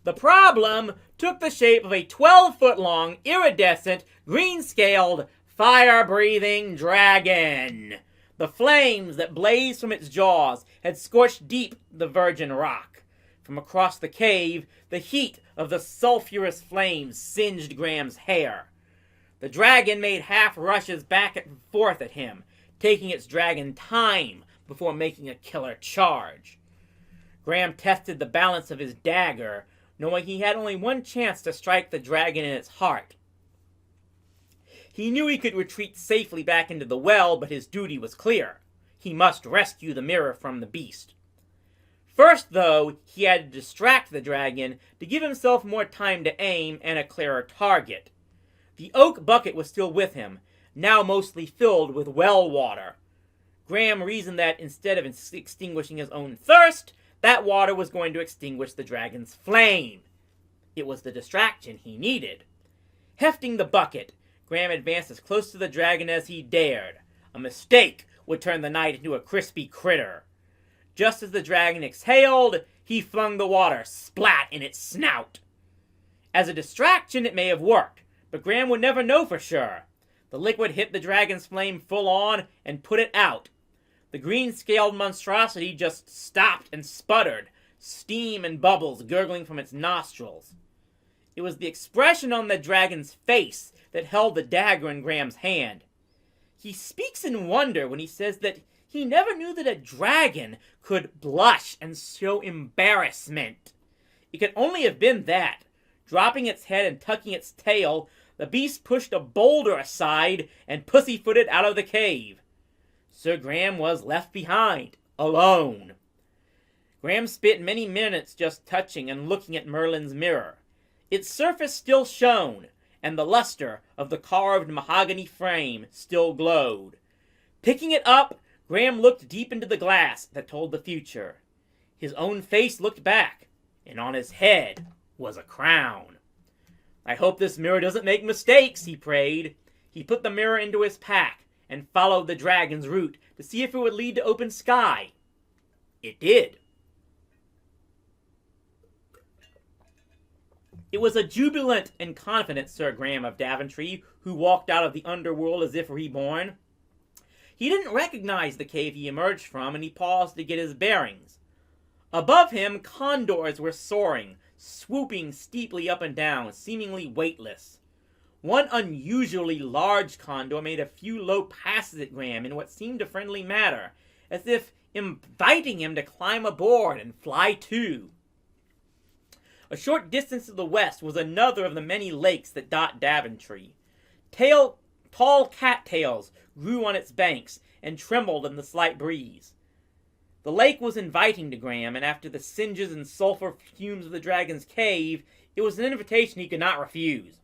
The problem took the shape of a 12-foot-long, iridescent, green-scaled, fire-breathing dragon. The flames that blazed from its jaws had scorched deep the virgin rock. From across the cave, the heat of the sulphurous flames singed Graham's hair. The dragon made half rushes back and forth at him, taking its dragon time before making a killer charge. Graham tested the balance of his dagger, knowing he had only one chance to strike the dragon in its heart. He knew he could retreat safely back into the well, but his duty was clear. He must rescue the mirror from the beast. First, though, he had to distract the dragon to give himself more time to aim and a clearer target. The oak bucket was still with him, now mostly filled with well water. Graham reasoned that instead of extinguishing his own thirst, that water was going to extinguish the dragon's flame. It was the distraction he needed. Hefting the bucket, Graham advanced as close to the dragon as he dared. A mistake would turn the knight into a crispy critter. Just as the dragon exhaled, he flung the water splat in its snout. As a distraction, it may have worked, but Graham would never know for sure. The liquid hit the dragon's flame full on and put it out. The green-scaled monstrosity just stopped and sputtered, steam and bubbles gurgling from its nostrils. It was the expression on the dragon's face that held the dagger in Graham's hand. He speaks in wonder when he says that he never knew that a dragon could blush and show embarrassment. It could only have been that. Dropping its head and tucking its tail, the beast pushed a boulder aside and pussyfooted out of the cave. Sir Graham was left behind, alone. Graham spent many minutes just touching and looking at Merlin's mirror. Its surface still shone, and the luster of the carved mahogany frame still glowed. Picking it up, Graham looked deep into the glass that told the future. His own face looked back, and on his head was a crown. "I hope this mirror doesn't make mistakes," he prayed. He put the mirror into his pack and followed the dragon's route to see if it would lead to open sky. It did. It was a jubilant and confident Sir Graham of Daventry who walked out of the underworld as if reborn. He didn't recognize the cave he emerged from, and he paused to get his bearings. Above him, condors were soaring, swooping steeply up and down, seemingly weightless. One unusually large condor made a few low passes at Graham in what seemed a friendly manner, as if inviting him to climb aboard and fly too. A short distance to the west was another of the many lakes that dot Daventry. Tall cattails grew on its banks and trembled in the slight breeze. The lake was inviting to Graham, and after the singes and sulphur fumes of the dragon's cave, it was an invitation he could not refuse.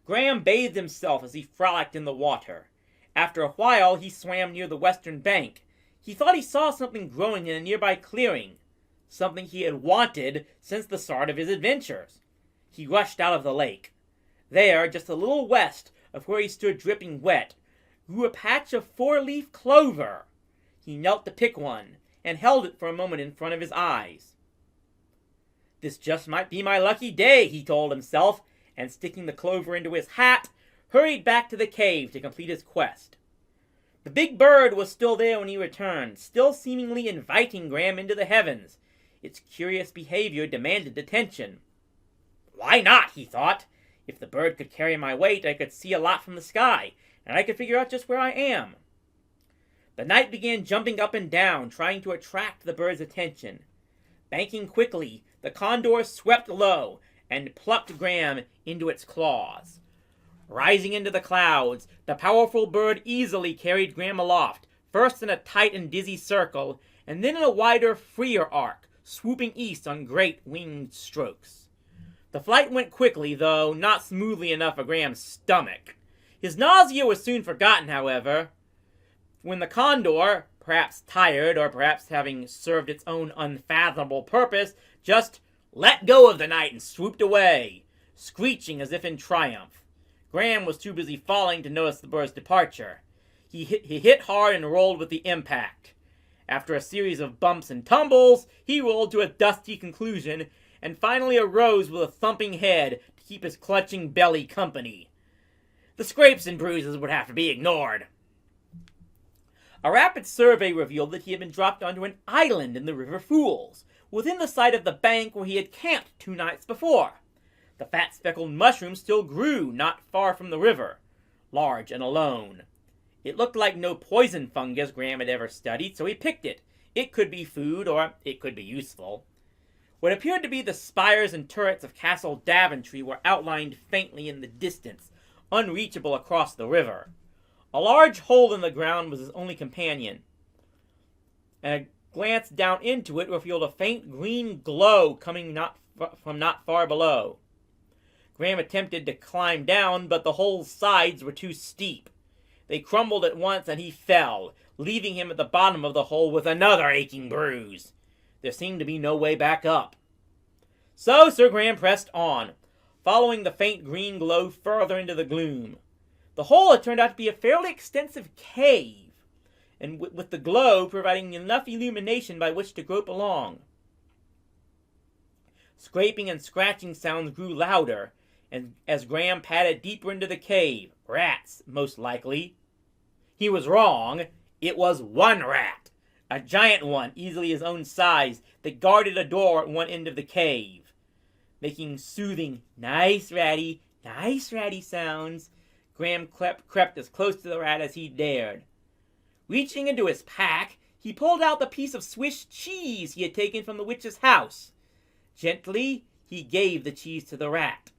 Graham bathed himself as he frolicked in the water. After a while, he swam near the western bank. He thought he saw something growing in a nearby clearing, something he had wanted since the start of his adventures. He rushed out of the lake. There, just a little west of where he stood dripping wet, grew a patch of four-leaf clover. He knelt to pick one, and held it for a moment in front of his eyes. This just might be my lucky day, he told himself, and sticking the clover into his hat, hurried back to the cave to complete his quest. The big bird was still there when he returned, still seemingly inviting Graham into the heavens. Its curious behavior demanded attention. Why not, he thought. If the bird could carry my weight, I could see a lot from the sky, and I could figure out just where I am. The knight began jumping up and down, trying to attract the bird's attention. Banking quickly, the condor swept low and plucked Graham into its claws. Rising into the clouds, the powerful bird easily carried Graham aloft, first in a tight and dizzy circle, and then in a wider, freer arc, swooping east on great winged strokes. The flight went quickly, though not smoothly enough for Graham's stomach. His nausea was soon forgotten, however, when the condor, perhaps tired or perhaps having served its own unfathomable purpose, just let go of the knight and swooped away, screeching as if in triumph. Graham was too busy falling to notice the bird's departure. He hit hard and rolled with the impact. After a series of bumps and tumbles, he rolled to a dusty conclusion and finally arose with a thumping head to keep his clutching belly company. The scrapes and bruises would have to be ignored. A rapid survey revealed that he had been dropped onto an island in the River Fools, within the sight of the bank where he had camped 2 nights before. The fat speckled mushroom still grew not far from the river, large and alone. It looked like no poison fungus Graham had ever studied, so he picked it. It could be food, or it could be useful. What appeared to be the spires and turrets of Castle Daventry were outlined faintly in the distance, unreachable across the river. A large hole in the ground was his only companion, and a glance down into it revealed a faint green glow coming from not far below. Graham attempted to climb down, but the hole's sides were too steep. They crumbled at once, and he fell, leaving him at the bottom of the hole with another aching bruise. There seemed to be no way back up. So Sir Graham pressed on, following the faint green glow further into the gloom. The hole had turned out to be a fairly extensive cave, and with the glow providing enough illumination by which to grope along. Scraping and scratching sounds grew louder, and as Graham padded deeper into the cave, rats, most likely. He was wrong. It was one rat, a giant one, easily his own size, that guarded a door at one end of the cave, making soothing, nice ratty sounds. Graham crept as close to the rat as he dared. Reaching into his pack, he pulled out the piece of Swiss cheese he had taken from the witch's house. Gently, he gave the cheese to the rat.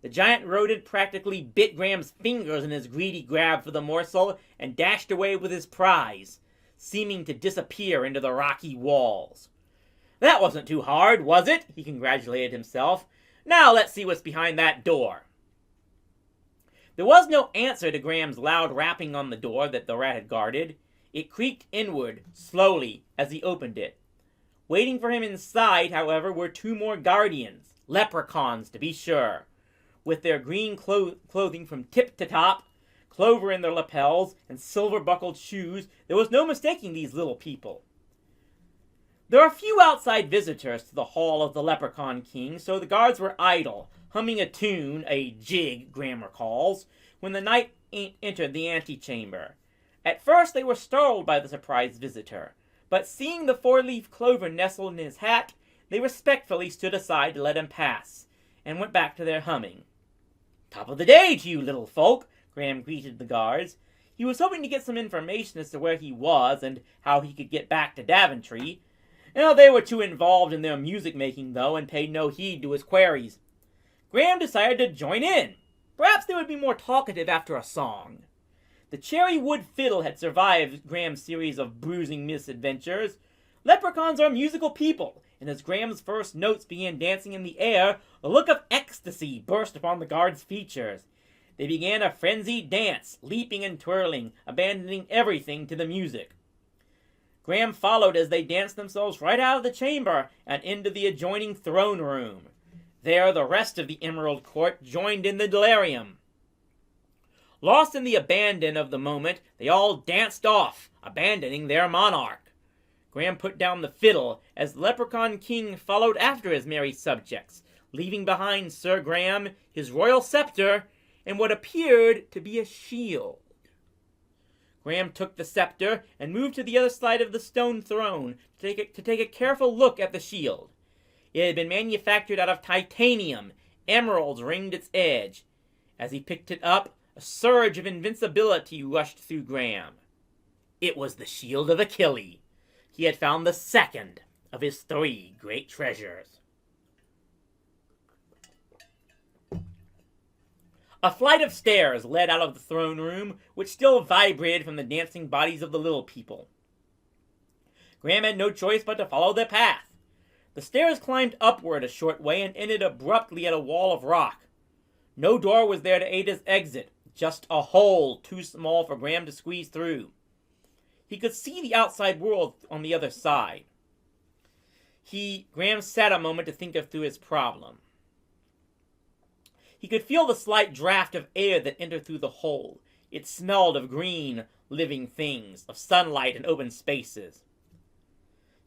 The giant rodent practically bit Graham's fingers in his greedy grab for the morsel and dashed away with his prize, seeming to disappear into the rocky walls. That wasn't too hard, was it? He congratulated himself. Now let's see what's behind that door. There was no answer to Graham's loud rapping on the door that the rat had guarded. It creaked inward, slowly, as he opened it. Waiting for him inside, however, were 2 more guardians, leprechauns to be sure. With their green clothing from tip to top, clover in their lapels, and silver-buckled shoes, there was no mistaking these little people. There were few outside visitors to the hall of the Leprechaun King, so the guards were idle, humming a tune, a jig, Graham recalls, when the knight entered the antechamber. At first they were startled by the surprised visitor, but seeing the 4-leaf clover nestled in his hat, they respectfully stood aside to let him pass, and went back to their humming. "Top of the day to you, little folk," Graham greeted the guards. He was hoping to get some information as to where he was and how he could get back to Daventry. They were too involved in their music-making, though, and paid no heed to his queries. Graham decided to join in. Perhaps they would be more talkative after a song. The cherry wood fiddle had survived Graham's series of bruising misadventures. Leprechauns are musical people, and as Graham's first notes began dancing in the air, a look of ecstasy burst upon the guards' features. They began a frenzied dance, leaping and twirling, abandoning everything to the music. Graham followed as they danced themselves right out of the chamber and into the adjoining throne room. There the rest of the Emerald Court joined in the delirium. Lost in the abandon of the moment, they all danced off, abandoning their monarch. Graham put down the fiddle as the Leprechaun King followed after his merry subjects, leaving behind Sir Graham, his royal scepter, and what appeared to be a shield. Graham took the scepter and moved to the other side of the stone throne to take a careful look at the shield. It had been manufactured out of titanium. Emeralds ringed its edge. As he picked it up, a surge of invincibility rushed through Graham. It was the shield of Achilles. He had found the second of his 3 great treasures. A flight of stairs led out of the throne room, which still vibrated from the dancing bodies of the little people. Graham had no choice but to follow their path. The stairs climbed upward a short way and ended abruptly at a wall of rock. No door was there to aid his exit, just a hole too small for Graham to squeeze through. He could see the outside world on the other side. Graham sat a moment to think through his problem. He could feel the slight draft of air that entered through the hole. It smelled of green, living things, of sunlight and open spaces.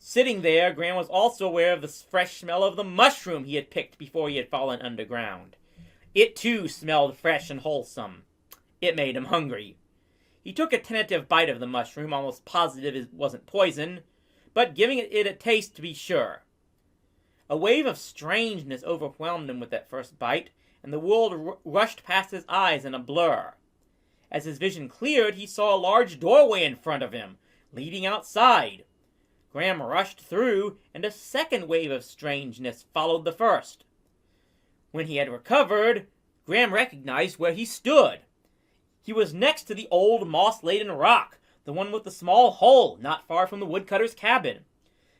Sitting there, Graham was also aware of the fresh smell of the mushroom he had picked before he had fallen underground. It too smelled fresh and wholesome. It made him hungry. He took a tentative bite of the mushroom, almost positive it wasn't poison, but giving it a taste to be sure. A wave of strangeness overwhelmed him with that first bite, and the world rushed past his eyes in a blur. As his vision cleared, he saw a large doorway in front of him, leading outside. Graham rushed through, and a second wave of strangeness followed the first. When he had recovered, Graham recognized where he stood. He was next to the old moss-laden rock, the one with the small hole not far from the woodcutter's cabin.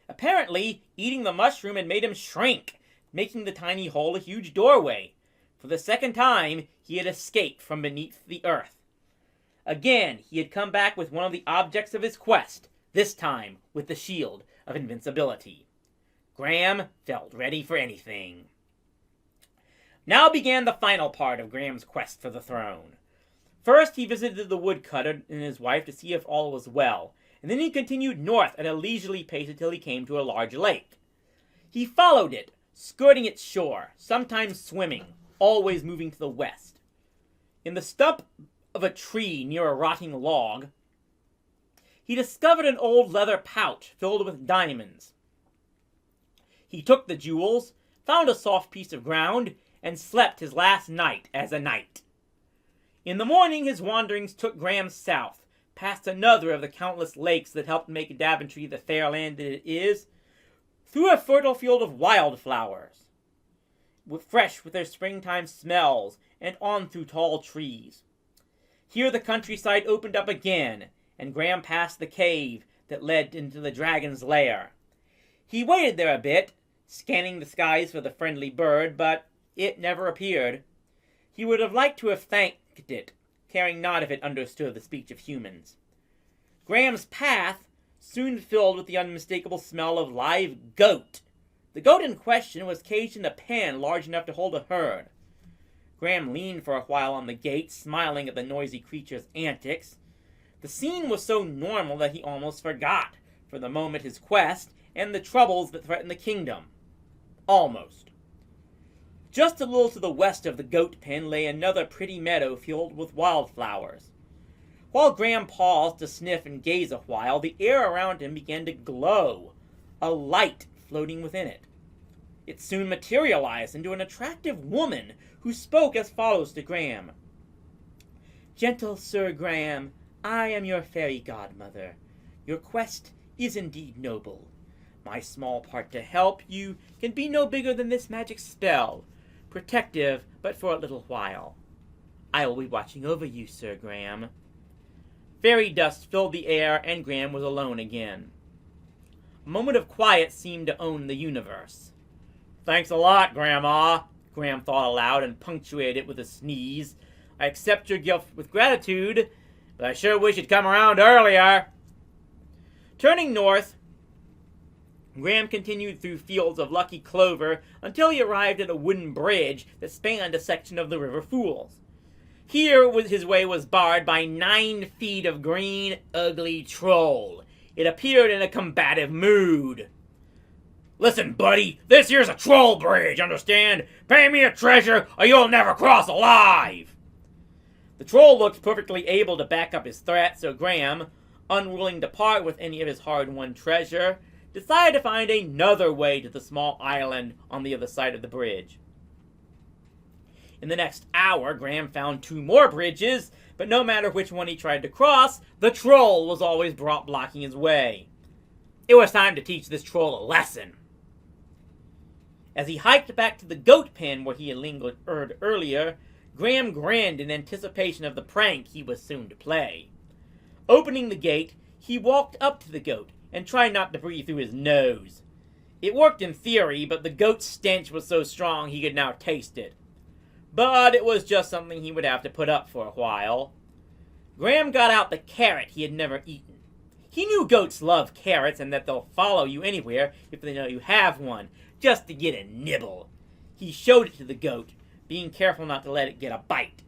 Apparently, eating the mushroom had made him shrink, making the tiny hole a huge doorway. For the second time, he had escaped from beneath the earth. Again, he had come back with one of the objects of his quest, this time with the shield of invincibility. Graham felt ready for anything. Now began the final part of Graham's quest for the throne. First, he visited the woodcutter and his wife to see if all was well, and then he continued north at a leisurely pace until he came to a large lake. He followed it, skirting its shore, sometimes swimming, always moving to the west. In the stump of a tree near a rotting log, he discovered an old leather pouch filled with diamonds. He took the jewels, found a soft piece of ground, and slept his last night as a knight. In the morning, his wanderings took Graham south, past another of the countless lakes that helped make Daventry the fair land that it is, through a fertile field of wildflowers, fresh with their springtime smells, and on through tall trees. Here the countryside opened up again, and Graham passed the cave that led into the dragon's lair. He waited there a bit, scanning the skies for the friendly bird, but it never appeared. He would have liked to have thanked it, caring not if it understood the speech of humans. Graham's path soon filled with the unmistakable smell of live goat. The goat in question was caged in a pen large enough to hold a herd. Graham leaned for a while on the gate, smiling at the noisy creature's antics. The scene was so normal that he almost forgot, for the moment, his quest and the troubles that threatened the kingdom. Almost. Just a little to the west of the goat pen lay another pretty meadow filled with wildflowers. While Graham paused to sniff and gaze a while, the air around him began to glow, a light floating within it. It soon materialized into an attractive woman who spoke as follows to Graham. "Gentle Sir Graham, I am your fairy godmother. Your quest is indeed noble. My small part to help you can be no bigger than this magic spell, protective but for a little while. I will be watching over you, Sir Graham." Fairy dust filled the air, and Graham was alone again. A moment of quiet seemed to own the universe. "Thanks a lot, Grandma," Graham thought aloud and punctuated it with a sneeze. "I accept your gift with gratitude, but I sure wish you'd come around earlier." Turning north, Graham continued through fields of lucky clover until he arrived at a wooden bridge that spanned a section of the River Fools. Here his way was barred by 9 feet of green, ugly troll. It appeared in a combative mood. "Listen, buddy, this here's a troll bridge, understand? Pay me a treasure or you'll never cross alive!" The troll looked perfectly able to back up his threat, so Graham, unwilling to part with any of his hard-won treasure, decided to find another way to the small island on the other side of the bridge. In the next hour, Graham found 2 more bridges, but no matter which one he tried to cross, the troll was always blocking his way. It was time to teach this troll a lesson. As he hiked back to the goat pen where he had lingered earlier, Graham grinned in anticipation of the prank he was soon to play. Opening the gate, he walked up to the goat and tried not to breathe through his nose. It worked in theory, but the goat's stench was so strong he could now taste it. But it was just something he would have to put up for a while. Graham got out the carrot he had never eaten. He knew goats love carrots and that they'll follow you anywhere if they know you have one, just to get a nibble. He showed it to the goat, being careful not to let it get a bite.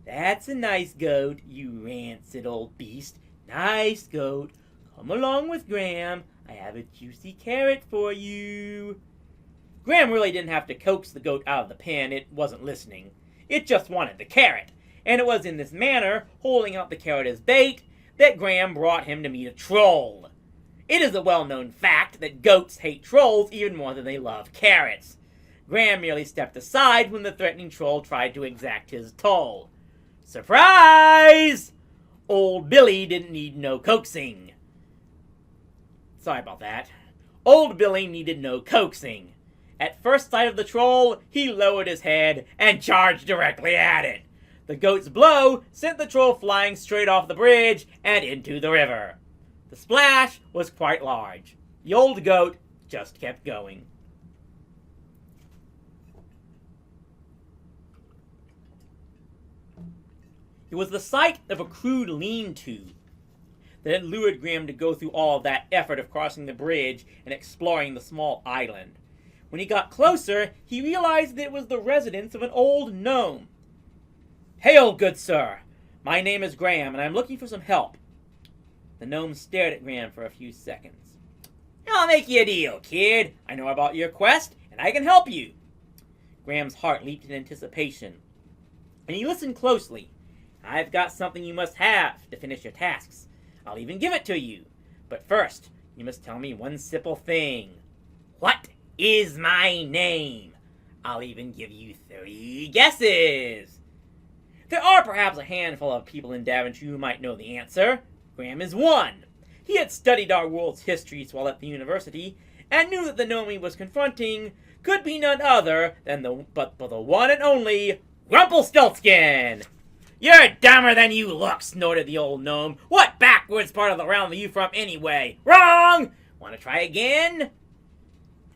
"That's a nice goat, you rancid old beast. Nice goat. Come along with Graham. I have a juicy carrot for you." Graham really didn't have to coax the goat out of the pen. It wasn't listening. It just wanted the carrot. And it was in this manner, holding out the carrot as bait, that Graham brought him to meet a troll. It is a well-known fact that goats hate trolls even more than they love carrots. Graham merely stepped aside when the threatening troll tried to exact his toll. Surprise! Old Billy didn't need no coaxing. Sorry about that. Old Billy needed no coaxing. At first sight of the troll, he lowered his head and charged directly at it. The goat's blow sent the troll flying straight off the bridge and into the river. The splash was quite large. The old goat just kept going. It was the sight of a crude lean-to that had lured Graham to go through all of that effort of crossing the bridge and exploring the small island. When he got closer, he realized that it was the residence of an old gnome. "Hail, good sir! My name is Graham, and I'm looking for some help." The gnome stared at Graham for a few seconds. "I'll make you a deal, kid. I know about your quest, and I can help you." Graham's heart leaped in anticipation, and he listened closely. "I've got something you must have to finish your tasks. I'll even give it to you. But first, you must tell me one simple thing. What is my name? I'll even give you 3 guesses." There are perhaps a handful of people in Daventry who might know the answer. Graham is one. He had studied our world's histories while at the university, and knew that the gnome he was confronting could be none other than the one and only Rumpelstiltskin. "You're dumber than you look," snorted the old gnome. "What backwards part of the realm are you from anyway?" "Wrong! Want to try again?"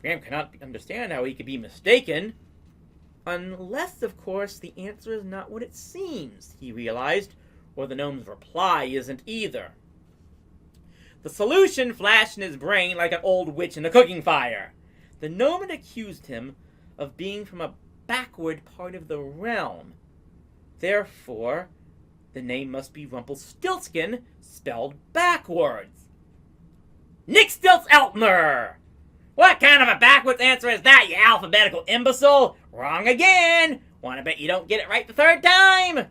Graham cannot understand how he could be mistaken. Unless, of course, the answer is not what it seems, he realized, or the gnome's reply isn't either. The solution flashed in his brain like an old witch in a cooking fire. The gnome had accused him of being from a backward part of the realm. Therefore, the name must be Rumpelstiltskin, spelled backwards. Nixtiltzeltmer! What kind of a backwards answer is that, you alphabetical imbecile? Wrong again! Wanna bet you don't get it right the 3rd time?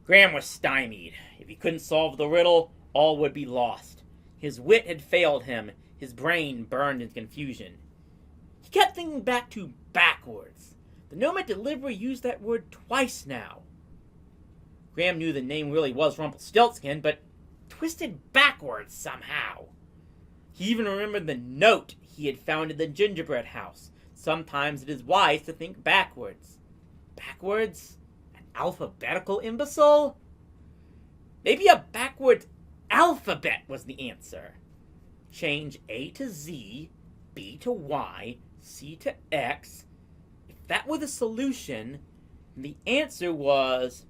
Graham was stymied. If he couldn't solve the riddle, all would be lost. His wit had failed him. His brain burned in confusion. He kept thinking back to backwards. The gnome at delivery used that word twice now. Graham knew the name really was Rumpelstiltskin, but twisted backwards somehow. He even remembered the note he had found in the gingerbread house. Sometimes it is wise to think backwards. Backwards? An alphabetical imbecile? Maybe a backwards alphabet was the answer. Change A to Z, B to Y, C to X. If that were the solution, the answer was...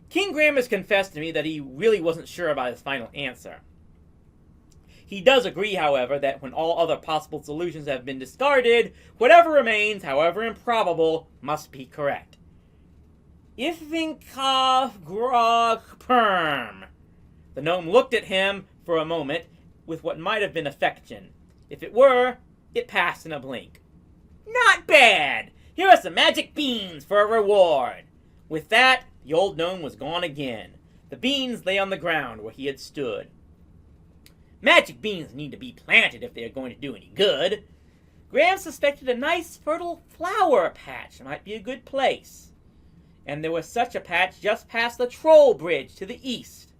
King Graham has confessed to me that he really wasn't sure about his final answer. He does agree, however, that when all other possible solutions have been discarded, whatever remains, however improbable, must be correct. Ifinkov grog perm. The gnome looked at him, for a moment with what might have been affection. If it were, it passed in a blink. "Not bad! Here are some magic beans for a reward." With that, the old gnome was gone again. The beans lay on the ground where he had stood. Magic beans need to be planted if they are going to do any good. Graham suspected a nice fertile flower patch might be a good place. And there was such a patch just past the troll bridge to the east.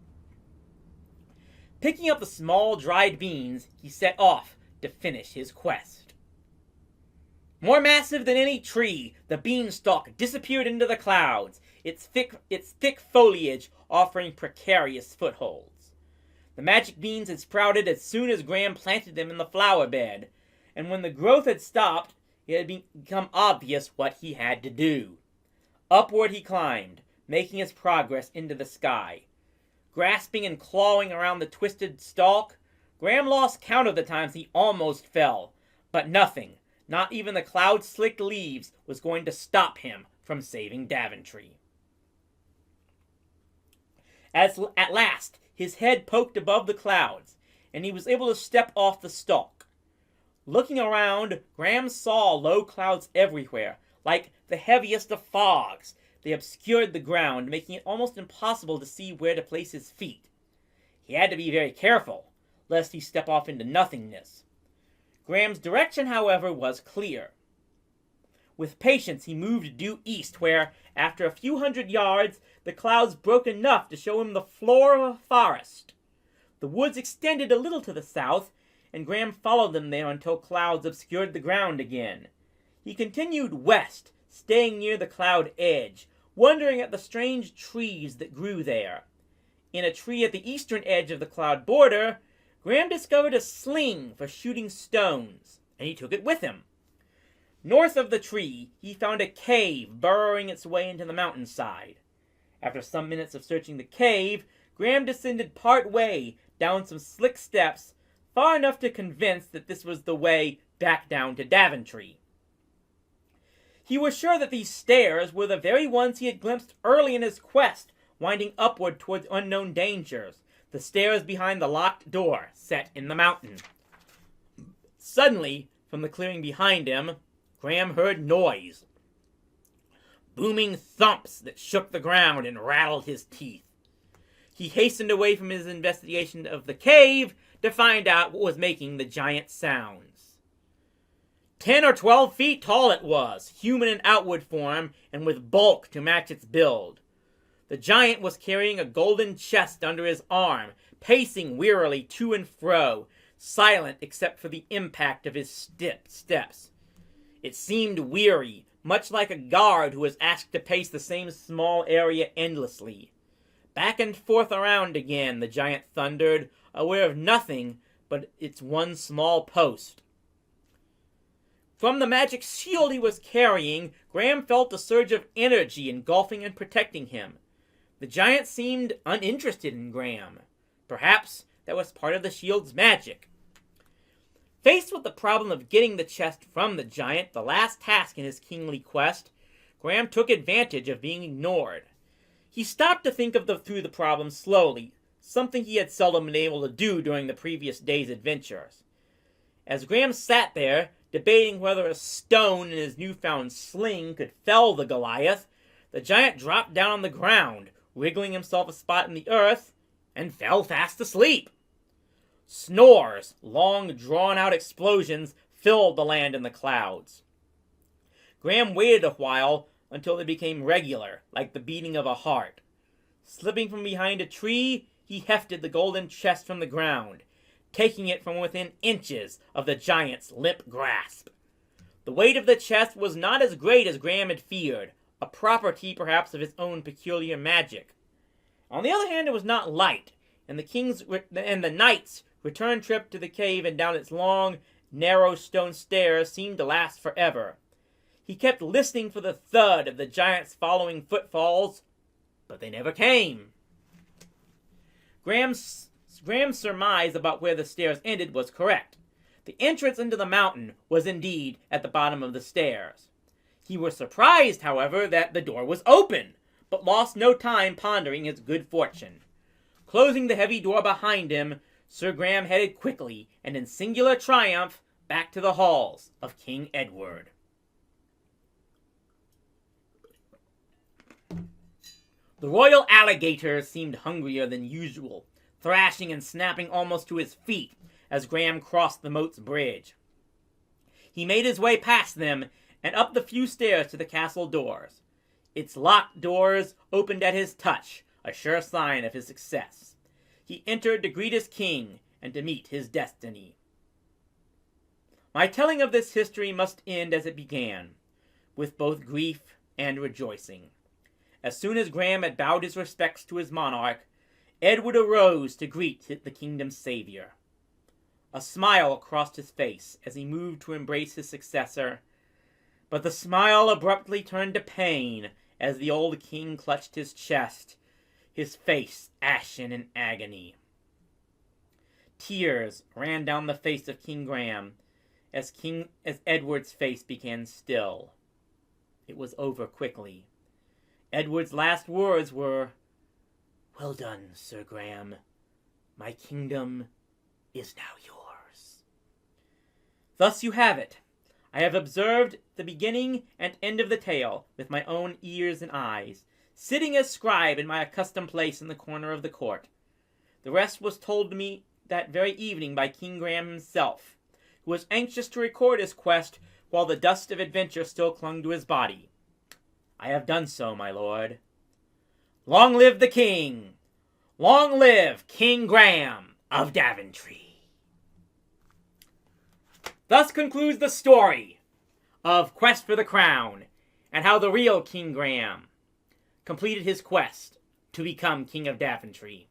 Picking up the small dried beans, he set off to finish his quest. More massive than any tree, the beanstalk disappeared into the clouds, its thick foliage offering precarious footholds. The magic beans had sprouted as soon as Graham planted them in the flower bed, and when the growth had stopped, it had become obvious what he had to do. Upward he climbed, making his progress into the sky. Grasping and clawing around the twisted stalk, Graham lost count of the times he almost fell, but nothing, not even the cloud-slicked leaves, was going to stop him from saving Daventry. At last, his head poked above the clouds, and he was able to step off the stalk. Looking around, Graham saw low clouds everywhere, like the heaviest of fogs. They obscured the ground, making it almost impossible to see where to place his feet. He had to be very careful, lest he step off into nothingness. Graham's direction, however, was clear. With patience, he moved due east, where, after a few hundred yards, the clouds broke enough to show him the floor of a forest. The woods extended a little to the south, and Graham followed them there until clouds obscured the ground again. He continued west, staying near the cloud edge, wondering at the strange trees that grew there. In a tree at the eastern edge of the cloud border, Graham discovered a sling for shooting stones, and he took it with him. North of the tree, he found a cave burrowing its way into the mountainside. After some minutes of searching the cave, Graham descended part way down some slick steps, far enough to convince that this was the way back down to Daventry. He was sure that these stairs were the very ones he had glimpsed early in his quest, winding upward towards unknown dangers, the stairs behind the locked door set in the mountain. Suddenly, from the clearing behind him, Graham heard noise. Booming thumps that shook the ground and rattled his teeth. He hastened away from his investigation of the cave to find out what was making the giant sounds. 10 or 12 feet tall it was, human in outward form, and with bulk to match its build. The giant was carrying a golden chest under his arm, pacing wearily to and fro, silent except for the impact of his steps. It seemed weary, much like a guard who was asked to pace the same small area endlessly. Back and forth around again, the giant thundered, aware of nothing but its one small post. From the magic shield he was carrying, Graham felt a surge of energy engulfing and protecting him. The giant seemed uninterested in Graham. Perhaps that was part of the shield's magic. Faced with the problem of getting the chest from the giant, the last task in his kingly quest, Graham took advantage of being ignored. He stopped to think through the problem slowly, something he had seldom been able to do during the previous day's adventures. As Graham sat there, debating whether a stone in his newfound sling could fell the Goliath, the giant dropped down on the ground, wriggling himself a spot in the earth, and fell fast asleep. Snores, long drawn-out explosions, filled the land and the clouds. Graham waited a while until they became regular, like the beating of a heart. Slipping from behind a tree, he hefted the golden chest from the ground, taking it from within inches of the giant's limp grasp. The weight of the chest was not as great as Graham had feared, a property perhaps of his own peculiar magic. On the other hand, it was not light, and the knight's return trip to the cave and down its long, narrow stone stairs seemed to last forever. He kept listening for the thud of the giant's following footfalls, but they never came. Graham's surmise about where the stairs ended was correct. The entrance into the mountain was indeed at the bottom of the stairs. He was surprised, however, that the door was open, but lost no time pondering his good fortune. Closing the heavy door behind him, Sir Graham headed quickly and in singular triumph back to the halls of King Edward. The royal alligator seemed hungrier than usual, thrashing and snapping almost to his feet as Graham crossed the moat's bridge. He made his way past them and up the few stairs to the castle doors. Its locked doors opened at his touch, a sure sign of his success. He entered to greet his king and to meet his destiny. My telling of this history must end as it began, with both grief and rejoicing. As soon as Graham had bowed his respects to his monarch, Edward arose to greet the kingdom's savior. A smile crossed his face as he moved to embrace his successor, but the smile abruptly turned to pain as the old king clutched his chest, his face ashen in agony. Tears ran down the face of King Graham as Edward's face began still. It was over quickly. Edward's last words were, "Well done, Sir Graham. My kingdom is now yours." Thus you have it. I have observed the beginning and end of the tale with my own ears and eyes, sitting as scribe in my accustomed place in the corner of the court. The rest was told to me that very evening by King Graham himself, who was anxious to record his quest while the dust of adventure still clung to his body. I have done so, my lord. Long live the king! Long live King Graham of Daventry! Thus concludes the story of Quest for the Crown, and how the real King Graham completed his quest to become King of Daventry.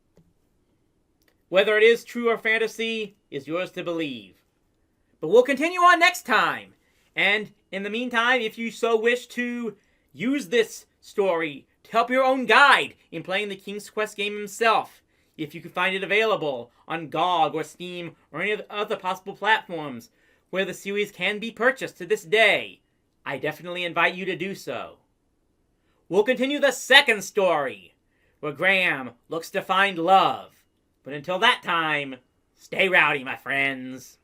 Whether it is true or fantasy is yours to believe. But we'll continue on next time. And in the meantime, if you so wish to use this story to help your own guide in playing the King's Quest game himself, if you can find it available on GOG or Steam or any of the other possible platforms where the series can be purchased to this day, I definitely invite you to do so. We'll continue the second story, where Graham looks to find love. But until that time, stay rowdy, my friends.